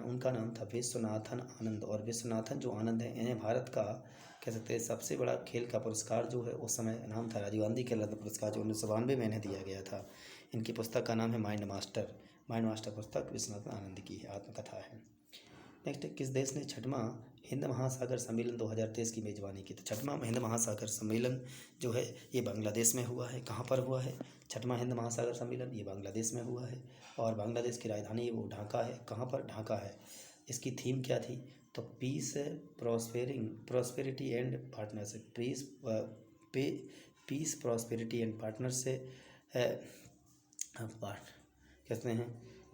उनका नाम था विश्वनाथन आनंद। और विश्वनाथन जो आनंद है इन्हें भारत का कह सकते हैं सबसे बड़ा खेल का पुरस्कार जो है उस समय नाम था राजीव गांधी खेल रत्न पुरस्कार, जो 1992 में इन्हें दिया गया था। इनकी पुस्तक का नाम है माइंड मास्टर पुस्तक विश्वनाथन आनंद की आत्मकथा है। नेक्स्ट किस देश ने छठवां हिंद महासागर सम्मेलन 2023 की मेजबानी की? तो छठवां हिंद महासागर सम्मेलन जो है ये बांग्लादेश में हुआ है। कहाँ पर हुआ है? छठवां हिंद महासागर सम्मेलन ये बांग्लादेश में हुआ है और बांग्लादेश की राजधानी वो ढाका है। कहाँ पर? ढाका है। इसकी थीम क्या थी? तो piece prosperity and partnership. Piece prosperity and partnership कहते हैं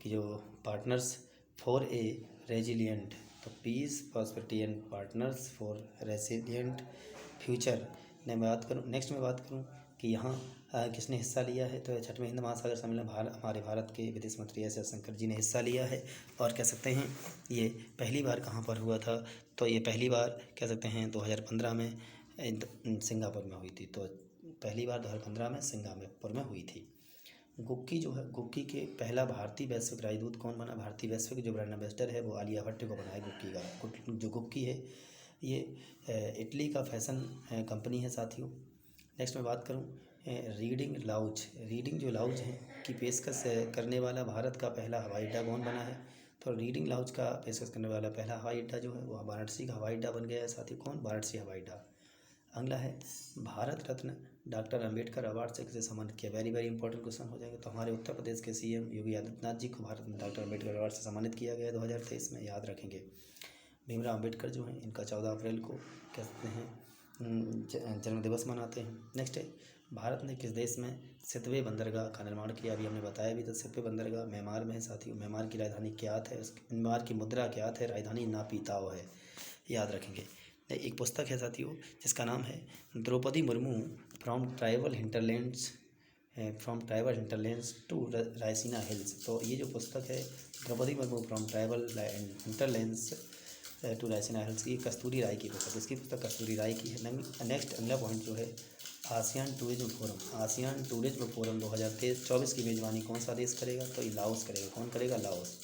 कि जो पार्टनर्स फॉर ए रेजिलियंट, तो piece prosperity and partners for resilient future. Next में बात करूं कि यहाँ किसने हिस्सा लिया है? तो छठवें हिंद महासागर सम्मेलन हमारे भारत के विदेश मंत्री एस जयशंकर जी ने हिस्सा लिया है। और कह सकते हैं ये पहली बार कहाँ पर हुआ था? तो ये पहली बार कह सकते हैं 2015 में सिंगापुर में हुई थी। तो पहली बार 2015 में सिंगापुर में हुई थी। गुक्की जो है, गुक्की के पहला भारतीय वैश्विक राजदूत कौन बना? भारतीय वैश्विक जो ब्रांड एम्बेसडर है वो आलिया भट्ट को बनाया गुक्की का। जो गुक्की है ये इटली का फैशन कंपनी है साथियों। नेक्स्ट मैं बात करूँ रीडिंग लाउंज। रीडिंग जो लाउंज है की पेशकश करने वाला भारत का पहला हवाई अड्डा कौन बना है? तो रीडिंग लाउंज का पेशकश करने वाला पहला हवाई अड्डा जो है वो वाराणसी का हवाई अड्डा बन गया है साथियों। कौन? वाराणसी हवाई अड्डा। अगला है भारत रत्न डॉक्टर अंबेडकर अवार्ड से किसे सम्मानित किया? वेरी वेरी इंपॉर्टेंट क्वेश्चन हो जाएगा। तो हमारे उत्तर प्रदेश के सीएम योगी आदित्यनाथ जी को भारत रत्न डॉक्टर अंबेडकर अवार्ड से सम्मानित किया गया है 2023 में, याद रखेंगे। भीमराव अंबेडकर जो हैं इनका 14 अप्रैल को कहते हैं जन्म दिवस मनाते हैं। नेक्स्ट है भारत ने किस देश में सितवे बंदरगाह का निर्माण किया? अभी हमने बताया भी, तो सितवे बंदरगाह म्यांमार में है साथियों। म्यांमार की राजधानी क्या है? म्यांमार की मुद्रा क्या है? राजधानी नापीताओ है, याद रखेंगे। एक पुस्तक है साथियों जिसका नाम है Droupadi Murmu from tribal hinterlands to Raisina Hills. तो ये जो पुस्तक है Droupadi Murmu from tribal hinterlands to Raisina Hills, ये कस्तूरी राय की पुस्तक, इसकी पुस्तक कस्तूरी राय की है। नेक्स्ट अगला पॉइंट जो है ASEAN tourism forum. ASEAN tourism forum 2023-24 की मेजबानी कौन सा देश करेगा? तो ये लाओस करेगा। कौन करेगा? लाओस।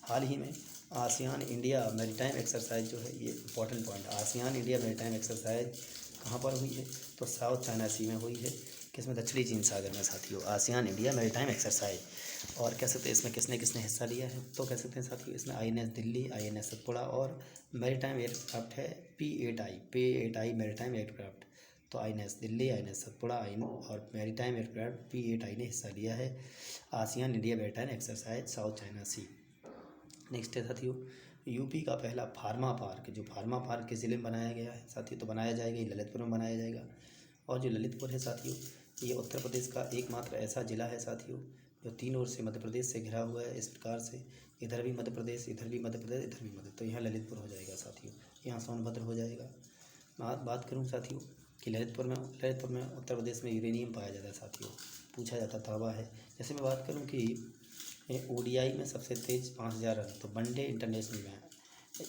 हाल ही में आसियान इंडिया मैरीटाइम एक्सरसाइज जो है, ये important point, ASEAN India maritime exercise कहाँ पर हुई है? तो साउथ चाइना सी में हुई है। किसमें? दक्षिणी चीन सागर में साथियों, आसियान इंडिया मैरीटाइम एक्सरसाइज। और कह सकते हैं इसमें किसने किसने हिस्सा लिया है? तो कह सकते हैं साथियों इसमें INS दिल्ली, INS सतपुड़ा और मैरीटाइम एयरक्राफ्ट है P8I मैरीटाइम एयरक्राफ्ट। तो INS दिल्ली, INS सतपुड़ा और मैरीटाइम एयरक्राफ्ट P8I ने हिस्सा लिया है ASEAN India maritime exercise South China Sea. Next है साथियों यूपी का पहला फार्मा पार्क, जो फार्मा पार्क किस जिले में बनाया गया है साथियों? तो बनाया जाएगा ये ललितपुर में बनाया जाएगा। और जो ललितपुर है साथियों ये उत्तर प्रदेश का एकमात्र ऐसा ज़िला है साथियों जो 3 ओर से मध्य प्रदेश से घिरा हुआ है। इस प्रकार से इधर भी मध्य प्रदेश, इधर भी मध्य प्रदेश, इधर भी मध्य, तो यहाँ ललितपुर हो जाएगा साथियों, यहाँ सोनभद्र हो जाएगा। बात करूँ साथियों कि ललितपुर में उत्तर प्रदेश में यूरेनियम पाया जाता है साथियों, पूछा जाता दावा है। जैसे मैं बात करूँ कि ODI में सबसे तेज़ 5000 रन, तो वनडे इंटरनेशनल में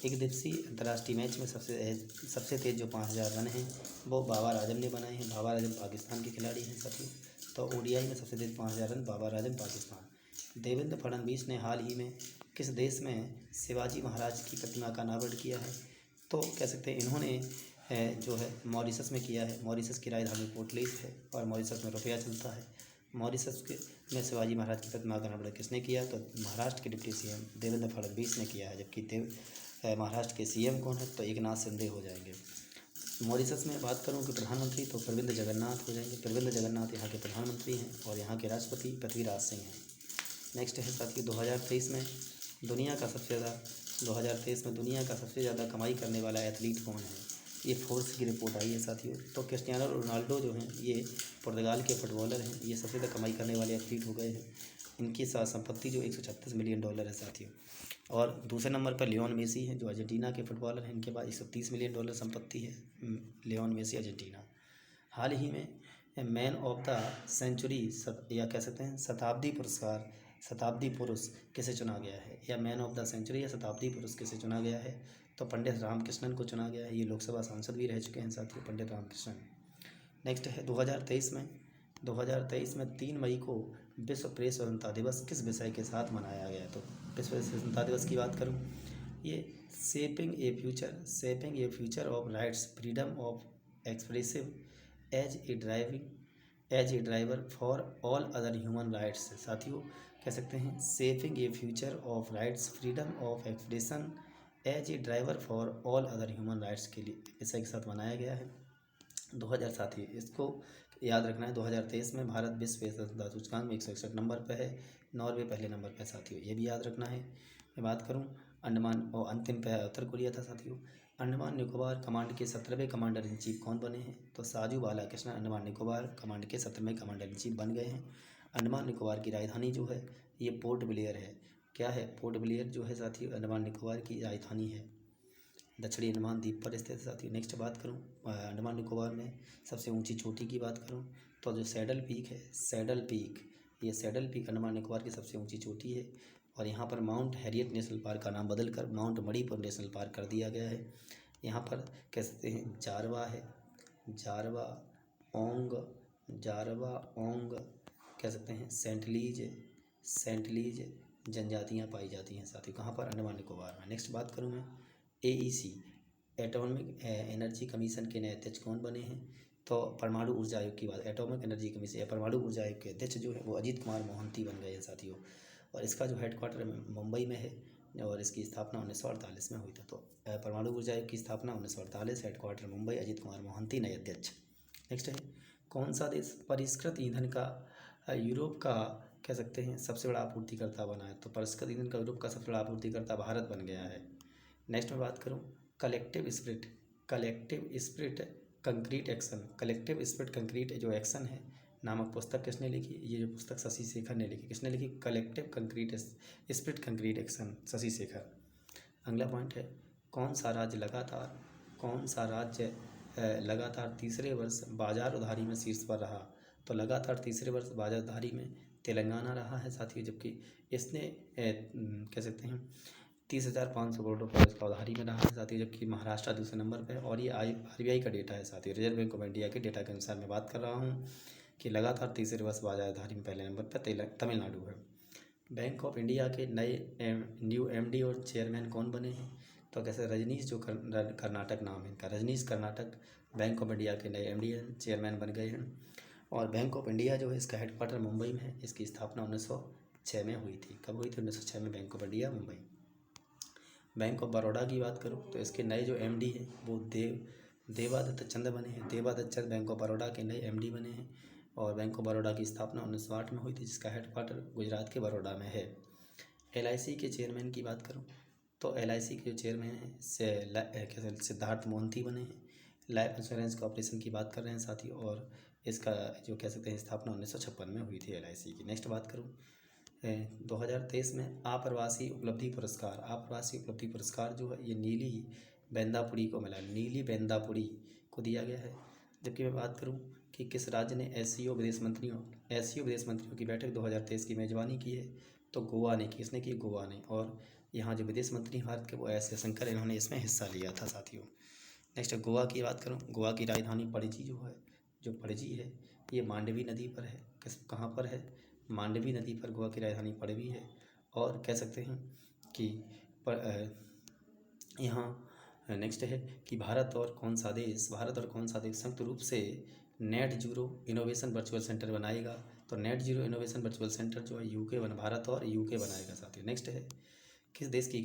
एक दिवसीय अंतर्राष्ट्रीय मैच में सबसे तेज़ जो 5000 रन हैं वो बाबर आजम ने बनाए हैं। बाबर आजम पाकिस्तान के खिलाड़ी हैं साथियों। तो ODI में सबसे तेज़ 5000 रन बाबर आजम पाकिस्तान। देवेंद्र फडणवीस ने हाल ही में किस देश में शिवाजी महाराज की प्रतिमा का अनावरण किया है? तो कह सकते हैं इन्होंने जो है मॉरिशस में किया है। मॉरिशस की राजधानी पोर्ट लुइस है और मॉरिशस में रुपया चलता है। मॉरिशस में शिवाजी महाराज की प्रतिमा का अनावरण किसने किया? तो महाराष्ट्र के डिप्टी CM देवेंद्र फडणवीस ने किया है। जबकि महाराष्ट्र के CM कौन है? तो एकनाथ शिंदे हो जाएंगे। मॉरिशस में बात करूं कि प्रधानमंत्री तो प्रविंद जगन्नाथ हो जाएंगे। प्रविंद जगन्नाथ यहाँ के प्रधानमंत्री हैं और यहाँ के राष्ट्रपति पृथ्वीराज सिंह हैं। नेक्स्ट है साथियों 2023 में दुनिया का सबसे ज़्यादा कमाई करने वाला एथलीट कौन है? ये फोर्स की रिपोर्ट आई है साथियों। तो क्रिस्टियानो रोनाल्डो जो हैं ये पुर्तगाल के फुटबॉलर हैं, ये सबसे ज़्यादा कमाई करने वाले एथलीट हो गए हैं। इनकी संपत्ति जो $136 मिलियन है साथियों। और दूसरे नंबर पर लियोन मेसी हैं जो अर्जेंटीना के फुटबॉलर हैं, इनके पास $130 मिलियन संपत्ति है। Lionel Messi Argentina. हाल ही में मैन ऑफ द सेंचुरी या कह सकते हैं शताब्दी पुरुष किसे चुना गया है? या मैन ऑफ द सेंचुरी या शताब्दी पुरुष किसे चुना गया है? तो पंडित रामकृष्णन को चुना गया है। ये लोकसभा सांसद भी रह चुके हैं साथियों, पंडित रामकृष्णन। नेक्स्ट है 2023 में 3 मई को विश्व प्रेस स्वतंत्रता दिवस किस विषय के साथ मनाया गया? तो विश्व स्वतंत्रता दिवस की बात करूँ, ये shaping a future of rights, freedom of expressive as a driver for all other human rights. साथियों कह सकते हैं shaping a future of rights, freedom of expression as a driver for all other human rights के लिए विषय के साथ मनाया गया है 2007। इसको याद रखना है। 2023 में भारत विश्व स्वतंत्रता सूचकांक में 161 नंबर पर है, नॉर्वे पहले नंबर पर साथियों, ये भी याद रखना है। मैं बात करूं अंडमान और अंतिम पे उत्तर कोरिया था साथियों। अंडमान निकोबार कमांड के 17वें कमांडर इन चीफ कौन बने हैं? तो साजू बालाकृष्णन अंडमान निकोबार कमांड के 17वें कमांडर इन चीफ बन गए हैं। अंडमान निकोबार की राजधानी जो है ये पोर्ट ब्लेयर है। क्या है? पोर्ट ब्लेयर जो है साथियों अंडमान निकोबार की राजधानी है, दक्षिणी अंडमान द्वीप पर स्थित साथियों। नेक्स्ट बात करूं अंडमान निकोबार में सबसे ऊंची चोटी की बात करूं तो जो सैडल पीक है, ये सैडल पीक अंडमान निकोबार की सबसे ऊंची चोटी है। और यहाँ पर माउंट हैरियट नेशनल पार्क का नाम बदलकर माउंट मणिपुर नेशनल पार्क कर दिया गया है। यहाँ पर कह सकते हैं जारवा ओंग कह सकते हैं सेंटलीज जनजातियाँ पाई जाती हैं साथियों। कहाँ पर? अंडमान निकोबार में। नेक्स्ट बात करूँ मैं AEC एटॉमिक एनर्जी कमीशन के नए अध्यक्ष कौन बने हैं? तो परमाणु ऊर्जा आयोग की बात, एटॉमिक एनर्जी कमीशन या परमाणु ऊर्जा आयोग के अध्यक्ष जो है वो अजीत कुमार मोहंती बन गए हैं साथियों। और इसका जो हेडक्वार्टर मुंबई में है और इसकी स्थापना 1948 में हुई थी। तो परमाणु ऊर्जा आयोग की स्थापना 1948, हेडक्वार्टर मुंबई, अजीत कुमार मोहंती नए अध्यक्ष। नेक्स्ट है, कौन सा देश परिष्कृत ईंधन का यूरोप का कह सकते हैं सबसे बड़ा आपूर्तिकर्ता बना है? तो परिष्कृत ईंधन का यूरोप का सबसे बड़ा आपूर्तिकर्ता भारत बन गया है। नेक्स्ट में बात करूँ collective spirit concrete action, collective spirit concrete जो एक्शन है नामक पुस्तक किसने लिखी? ये जो पुस्तक शशि शेखर ने लिखी। किसने लिखी? Collective spirit concrete action, Shashi Shekhar. अगला पॉइंट है, कौन सा राज्य लगातार तीसरे वर्ष बाजार उधारी में शीर्ष पर रहा? तो लगातार तीसरे वर्ष बाजार उधारी में तेलंगाना रहा है साथियों, जबकि इसने कह सकते हैं 30,500 करोड़ रुपये इसका उधारी में रहा है साथियों, जबकि महाराष्ट्र दूसरे नंबर पर है। और ये RBI का डेटा है साथियों, रिजर्व बैंक ऑफ इंडिया के डेटा के अनुसार मैं बात कर रहा हूँ कि लगातार तीसरे वर्ष बाजार उधारी में पहले नंबर पर तमिलनाडु है। बैंक ऑफ इंडिया के नए न्यू MD और चेयरमैन कौन बने हैं? तो कैसे रजनीश, जो कर्नाटक नाम है इनका, Rajneesh Karnataka bank of India के नए MD चेयरमैन बन गए हैं। और बैंक ऑफ इंडिया जो है इसका हेडक्वार्टर मुंबई में है। इसकी स्थापना 1906 में हुई थी। कब हुई थी? 1906 में bank of India Mumbai. Bank of Baroda की बात करूँ तो इसके नए जो MD हैं वो देवादत्त चंद बने हैं। देवादत्त चंद बैंक ऑफ बड़ौदा के नए MD बने हैं। और बैंक ऑफ बड़ौदा की स्थापना 1908 में हुई थी, जिसका हेडक्वार्टर गुजरात के बड़ौदा में है। LIC के चेयरमैन की बात करूँ तो LIC के जो चेयरमैन हैं सिद्धार्थ मोहंती बने हैं। लाइफ इंश्योरेंस कॉर्पोरेशन की बात कर रहे हैं साथियों, और इसका जो कह सकते हैं स्थापना 1956 में हुई थी LIC की। नेक्स्ट बात करूँ 2023 में आप्रवासी उपलब्धि पुरस्कार जो है ये नीली बेंदापुरी को मिला, नीली बेंदापुरी को दिया गया है। जबकि मैं बात करूँ कि किस राज्य ने SCO विदेश मंत्रियों की बैठक 2023 की मेजबानी की है? तो गोवा ने की। किसने की? गोवा ने। और यहाँ जो विदेश मंत्री भारत के वो S जयशंकर, इन्होंने इसमें हिस्सा लिया था साथियों। नेक्स्ट गोवा की बात करूँ, गोवा की राजधानी पणजी है, ये मांडवी नदी पर है। कहाँ पर है? मांडवी नदी पर गोवा की राजधानी पणजी है। और कह सकते हैं कि यहाँ नेक्स्ट है कि भारत और कौन सा देश संयुक्त रूप से net zero innovation virtual centre बनाएगा? तो net zero innovation virtual centre जो है भारत और UK बनाएगा साथियों। नेक्स्ट है, किस देश की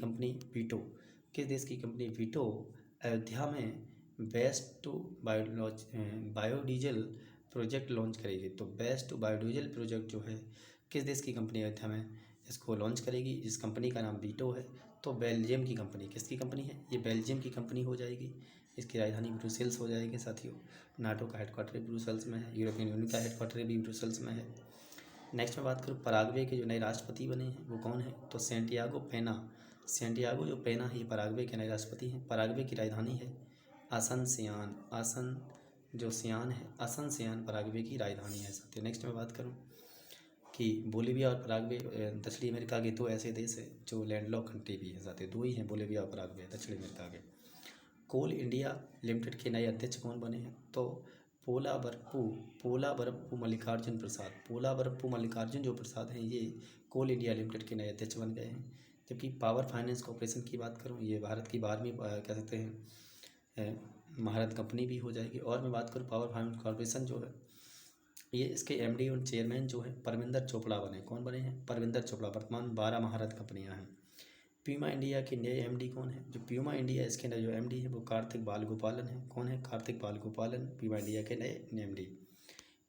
कंपनी वीटो अयोध्या में waste to biodiesel project launch करेगी? तो बेस्ट टू बायोडीजल प्रोजेक्ट जो है किस देश की कंपनी अयोध्या में इसको लॉन्च करेगी? इस कंपनी का नाम वीटो है। तो बेल्जियम की कंपनी, किसकी कंपनी है? ये बेल्जियम की कंपनी हो जाएगी। इसकी राजधानी ब्रुसेल्स हो जाएगी साथियों। नाटो का हेडक्वार्टर ब्रुसेल्स में है, यूरोपियन यूनियन का हेडक्वार्टर भी ब्रुसेल्स में है। नेक्स्ट में बात करूँ पराग्वे के जो नए राष्ट्रपति बने हैं वो कौन है? तो सेंटियागो जो पेना है, ये पराग्वे के नए राष्ट्रपति हैं। पराग्वे की राजधानी है सियान पराग्वे की राजधानी है साथियों। नेक्स्ट में बात करूँ कि बोलिविया और पराग्वे दक्षिणी अमेरिका के दो ऐसे देश हैं जो लैंडलॉक कंट्री भी हैं साथियों, दो ही हैं, बोलिविया और पराग्वे दक्षिणी अमेरिका के। कोल इंडिया लिमिटेड के नए अध्यक्ष कौन बने हैं? तो पोला बरप्पू मल्लिकार्जुन जो प्रसाद हैं, ये कोल इंडिया लिमिटेड के नए अध्यक्ष बन गए हैं। जबकि पावर फाइनेंस कॉर्पोरेशन की बात करूँ, ये भारत की 12वीं कह सकते हैं महारत कंपनी भी हो जाएगी। और मैं बात करूँ पावर फाइनेंस कॉर्पोरेशन जो है ये इसके MD और चेयरमैन जो है परविंदर चोपड़ा बने। कौन बने हैं? परविंदर चोपड़ा। वर्तमान 12 महारत कंपनियां हैं। प्यूमा इंडिया के नए MD कौन है? जो प्यूमा इंडिया इसके नए जो MD है वो कार्तिक बालगोपालन है। कौन है? कार्तिक बालगोपालन, प्यूमा इंडिया के नए MD।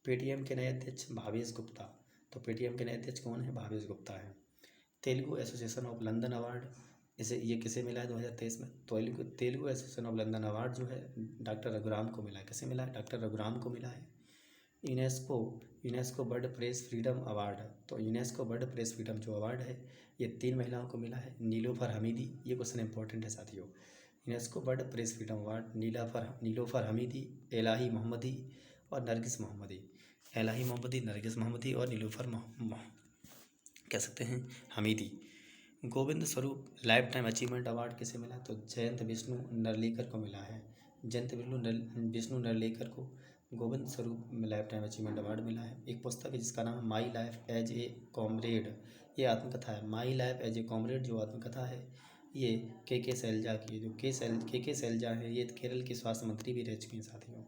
पेटीएम के नए अध्यक्ष भावेश गुप्ता। तो पेटीएम के नए अध्यक्ष कौन है? भावेश गुप्ता है। Telugu association of London award ये किसे मिला है 2023 में? तो Telugu association of London award जो है डॉक्टर रघुराम को मिला है। किसे मिला है? डॉक्टर रघुराम को मिला है। UNESCO World Press Freedom award, तो यूनेस्को वर्ल्ड प्रेस फ्रीडम जो अवार्ड है ये 3 महिलाओं को मिला है। नीलोफर हमीदी, ये क्वेश्चन इंपॉर्टेंट है साथियों। UNESCO World Press Freedom Award Niloufar Hamidi, Elahe Mohammadi और नरगिस मोहम्मदी और नीलोफर कह सकते हैं Hamidi. Govind Swarup life time achievement award किसे मिला? तो जयंत विष्णु नरलेकर को मिला है। जयंत विष्णु नरलेकर को Govind Swarup life time achievement award मिला है। एक पुस्तक है जिसका नाम my life as a comrade, ये आत्मकथा है। My life as a comrade जो आत्मकथा है ये के सैलजा की, जो के सैलजा है ये केरल के स्वास्थ्य मंत्री भी रह चुके हैं साथियों।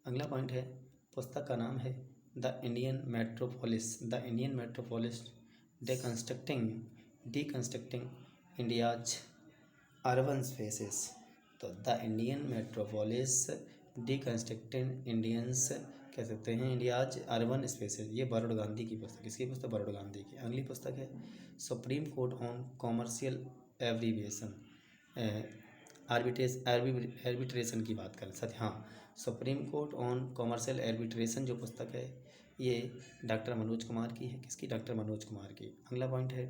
अगला पॉइंट है, पुस्तक का नाम है the Indian metropolis deconstructing India's urban spaces. तो the Indian metropolis deconstructing Indians कह सकते हैं इंडियाज अर्बन स्पेसेस। ये वरुण गांधी की पुस्तक, इसकी पुस्तक वरुण गांधी की। अगली पुस्तक है supreme court on commercial abbreviation arbitration की बात करें सच, हाँ, supreme court on commercial arbitration जो पुस्तक है ये डॉक्टर मनोज कुमार की है। किसकी? डॉक्टर मनोज कुमार की। अगला पॉइंट है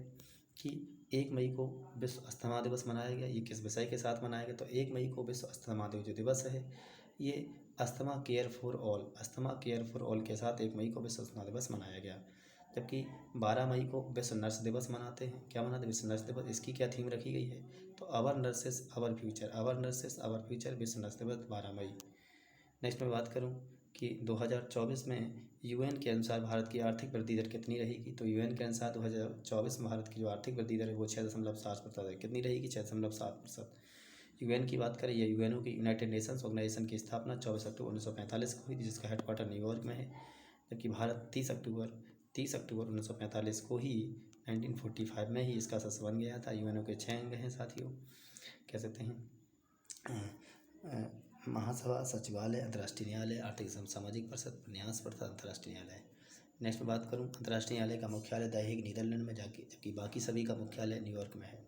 कि 1 मई को विश्व अस्थमा दिवस मनाया गया। ये किस विषय के साथ मनाया गया? तो 1 मई को विश्व अस्थमा जो दिवस है ये अस्थमा केयर फॉर ऑल के साथ 1 मई को विश्व अस्थमा दिवस मनाया गया। जबकि 12 मई को विश्व नर्स दिवस मनाते हैं। क्या मनाते हैं? विश्व नर्स दिवस। इसकी क्या थीम रखी गई है? तो आवर नर्सेस आवर फ्यूचर विश्व नर्स दिवस 12 मई। नेक्स्ट मैं बात करूं कि 2024 में यूएन के अनुसार भारत की आर्थिक वृद्धि दर कितनी रहेगी? तो यूएन के अनुसार 2024 में भारत की जो आर्थिक वृद्धि दर है वो 6.7% है। कितनी रहेगी? 6.7%। यूएन की बात करें, या यूएनओ की यूनाइटेड नेशंस ऑर्गेनाइजेशन की स्थापना 24 अक्टूबर 1945 को हुई थी, जिसका हेडक्वार्टर न्यूयॉर्क में है। जबकि भारत 30 अक्टूबर 1945 को ही 1945 में ही इसका सदस्य बन गया था। यूएनओ के 6 अंग हैं साथियों, कह सकते हैं महासभा, सचिवालय, अंतर्राष्ट्रीय न्यायालय, आर्थिक सामाजिक परिषद, न्यास परिषद, अंतर्राष्ट्रीय न्यायालय। नेक्स्ट में बात करूं, अंतर्राष्ट्रीय न्यायालय का मुख्यालय द हेग नीदरलैंड में, जबकि बाकी सभी का मुख्यालय न्यूयॉर्क में है।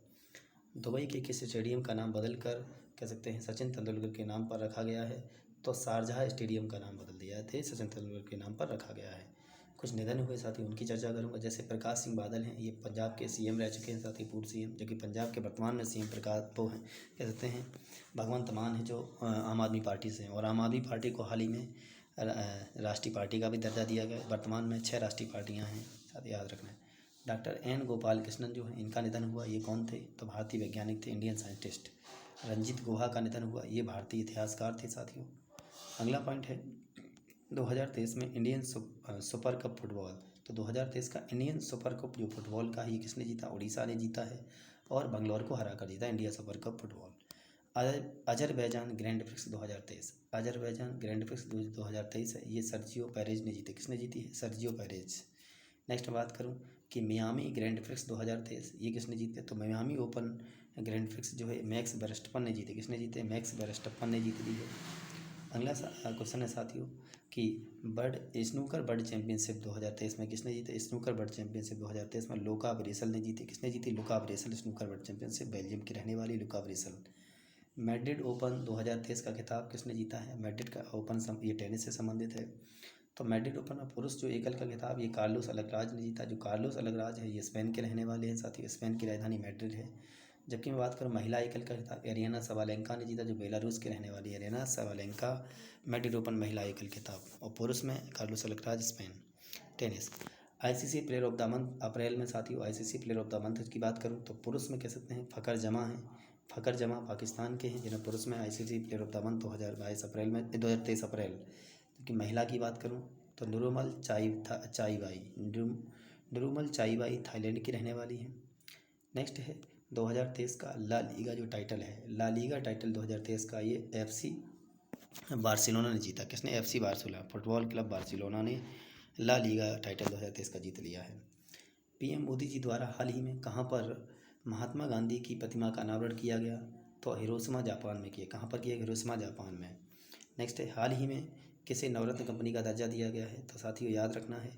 दुबई के किस स्टेडियम का नाम बदलकर कह सकते हैं सचिन तेंदुलकर के नाम पर रखा गया है? तो शारजाह स्टेडियम का नाम बदल दिया थे, सचिन तेंदुलकर के नाम पर रखा गया है। कुछ निधन हुए साथी, उनकी चर्चा करूंगा। जैसे प्रकाश सिंह बादल हैं, ये पंजाब के सीएम रह चुके हैं साथी, पूर्व सीएम। जबकि पंजाब के वर्तमान में सीएम प्रकाश वो हैं, कह सकते हैं भगवंत मान है, जो आम आदमी पार्टी से हैं। और आम आदमी पार्टी को हाल ही में राष्ट्रीय पार्टी का भी दर्जा दिया गया। वर्तमान में 6 राष्ट्रीय पार्टियाँ हैं साथ, याद रखना है। डॉक्टर एन गोपाल कृष्णन जो हैं, इनका निधन हुआ। ये कौन थे? तो भारतीय वैज्ञानिक थे, इंडियन साइंटिस्ट। रंजीत गुहा का निधन हुआ, ये भारतीय इतिहासकार थे साथियों। अगला पॉइंट है 2023 में इंडियन सुपर कप फुटबॉल। तो 2023 का इंडियन सुपर कप जो फुटबॉल का है, ये किसने जीता? उड़ीसा ने जीता है और बंगलौर को हरा कर जीता India super cup football. Azerbaijan grand prix 2023, Azerbaijan grand prix 2023 है, ये सर्जियो पेरेज ने जीते। किसने जीती है? Sergio Perez. नेक्स्ट बात करूं कि मियामी ग्रैंड प्रिक्स 2023, ये किसने जीते? तो मियामी ओपन ग्रैंड प्रिक्स जो है मैक्स वर्स्टपन ने जीते। किसने जीते? मैक्स वर्स्टपन ने जीत ली है। अगला क्वेश्चन है साथियों कि स्नूकर वर्ल्ड चैंपियनशिप 2023 में किसने जीते? स्नूकर वर्ल्ड चैंपियनशिप 2023 में लुका ब्रेसल ने जीती। किसने जीती? लुका ब्रेसल। स्नूकर वर्ल्ड चैंपियनशिप बेल्जियम की रहने वाली लुका ब्रेसल। मैड्रिड ओपन 2023 का खिताब किसने जीता है? मैड्रिड का ओपन ये टेनिस से संबंधित है। तो मैड्रिड ओपन में पुरुष जो एकल का खिताब ये कार्लोस अलकराज ने जीता। जो कार्लोस अलकराज है ये स्पेन के रहने वाले हैं साथी, स्पेन की राजधानी मैड्रिड है। जबकि मैं बात करूँ महिला एकल का खिताब एरिना सबालेंका ने जीता, जो बेलारूस के रहने वाली एरिना सबालेंका। मैड्रिड ओपन महिला एकल खिताब। और पुरुष में Carlos Alcaraz, Spain. Tennis ICC player of the month अप्रैल में साथियों, ICC player of the month की बात करूँ तो पुरुष में कह सकते हैं फ़खर जमा है। फ़खर जमा पाकिस्तान के हैं, जिन्हें पुरुष में ICC player of the month 2022 अप्रैल में 2023 अप्रैल। जबकि महिला की बात करूँ तो नुरुमल चाईबाई थाईलैंड की रहने वाली है। नेक्स्ट है 2023 का ला लीगा जो टाइटल है, ला लीगा टाइटल 2023 का ये एफसी बार्सिलोना ने जीता। किसने? FC Barcelona, football club Barcelona ने ला लीगा टाइटल 2023 का जीत लिया है। पीएम मोदी जी द्वारा हाल ही में कहाँ पर महात्मा गांधी की प्रतिमा का अनावरण किया गया? तो हिरोशिमा जापान में किया। कहाँ पर किया? हिरोशिमा जापान में। नेक्स्ट है हाल ही में किसे नवरत्न कंपनी का दर्जा दिया गया है? तो साथियों याद रखना है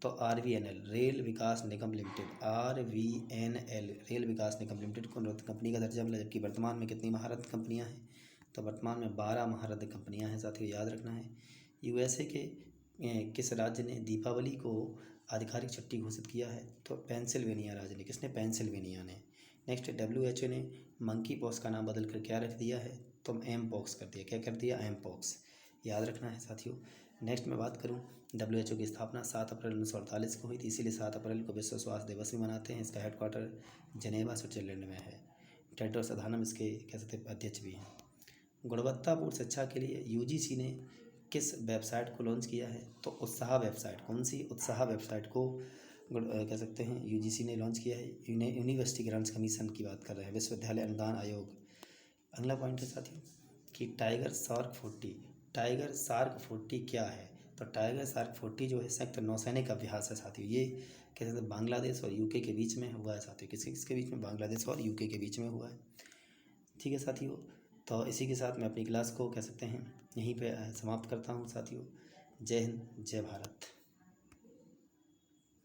तो RVNL रेल विकास निगम लिमिटेड, RVNL रेल विकास निगम लिमिटेड को नवरत्न कंपनी का दर्जा मिला। जबकि वर्तमान में कितनी महारत्न कंपनियां हैं? तो वर्तमान में 12 महारत्न कंपनियां हैं साथियों, याद रखना है। USA के किस राज्य ने दीपावली को आधिकारिक छुट्टी घोषित किया है? तो पेंसिल्वेनिया राज्य ने। किसने? पेंसिल्वेनिया ने। नेक्स्ट WHO ने मंकी पॉक्स का नाम बदल कर क्या रख दिया है? तो एम पॉक्स कर दिया। क्या कर दिया? एम पॉक्स, याद रखना है साथियों। नेक्स्ट मैं बात करूं WHO की स्थापना 7 अप्रैल 1948 को हुई थी, इसीलिए 7 अप्रैल को विश्व स्वास्थ्य दिवस भी मनाते हैं। इसका हेडक्वार्टर जनेवा स्विट्जरलैंड में है। टेड्रोस अधानम इसके कह सकते अध्यक्ष भी हैं। गुणवत्तापूर्ण शिक्षा के लिए UGC ने किस वेबसाइट को लॉन्च किया है? तो उत्साह वेबसाइट। कौन सी? उत्साह वेबसाइट को कह सकते हैं यूजीसी ने लॉन्च किया है। यूनिवर्सिटी ग्रांट्स कमीशन की बात कर रहे हैं, विश्वविद्यालय अनुदान आयोग। अगला पॉइंट है साथियों कि टाइगर शार्क 40। टाइगर शार्क 40 क्या है? तो टाइगर शार्क 40 जो है संयुक्त नौसैनिक अभ्यास है साथियों। ये कह सकते हैं बांग्लादेश और यूके के बीच में हुआ है साथियों। किसके बीच में? बांग्लादेश और यूके के बीच में हुआ है। ठीक है साथियों, तो इसी के साथ मैं अपनी क्लास को कह सकते हैं यहीं पे समाप्त करता हूँ साथियों। जय हिंद, जय भारत।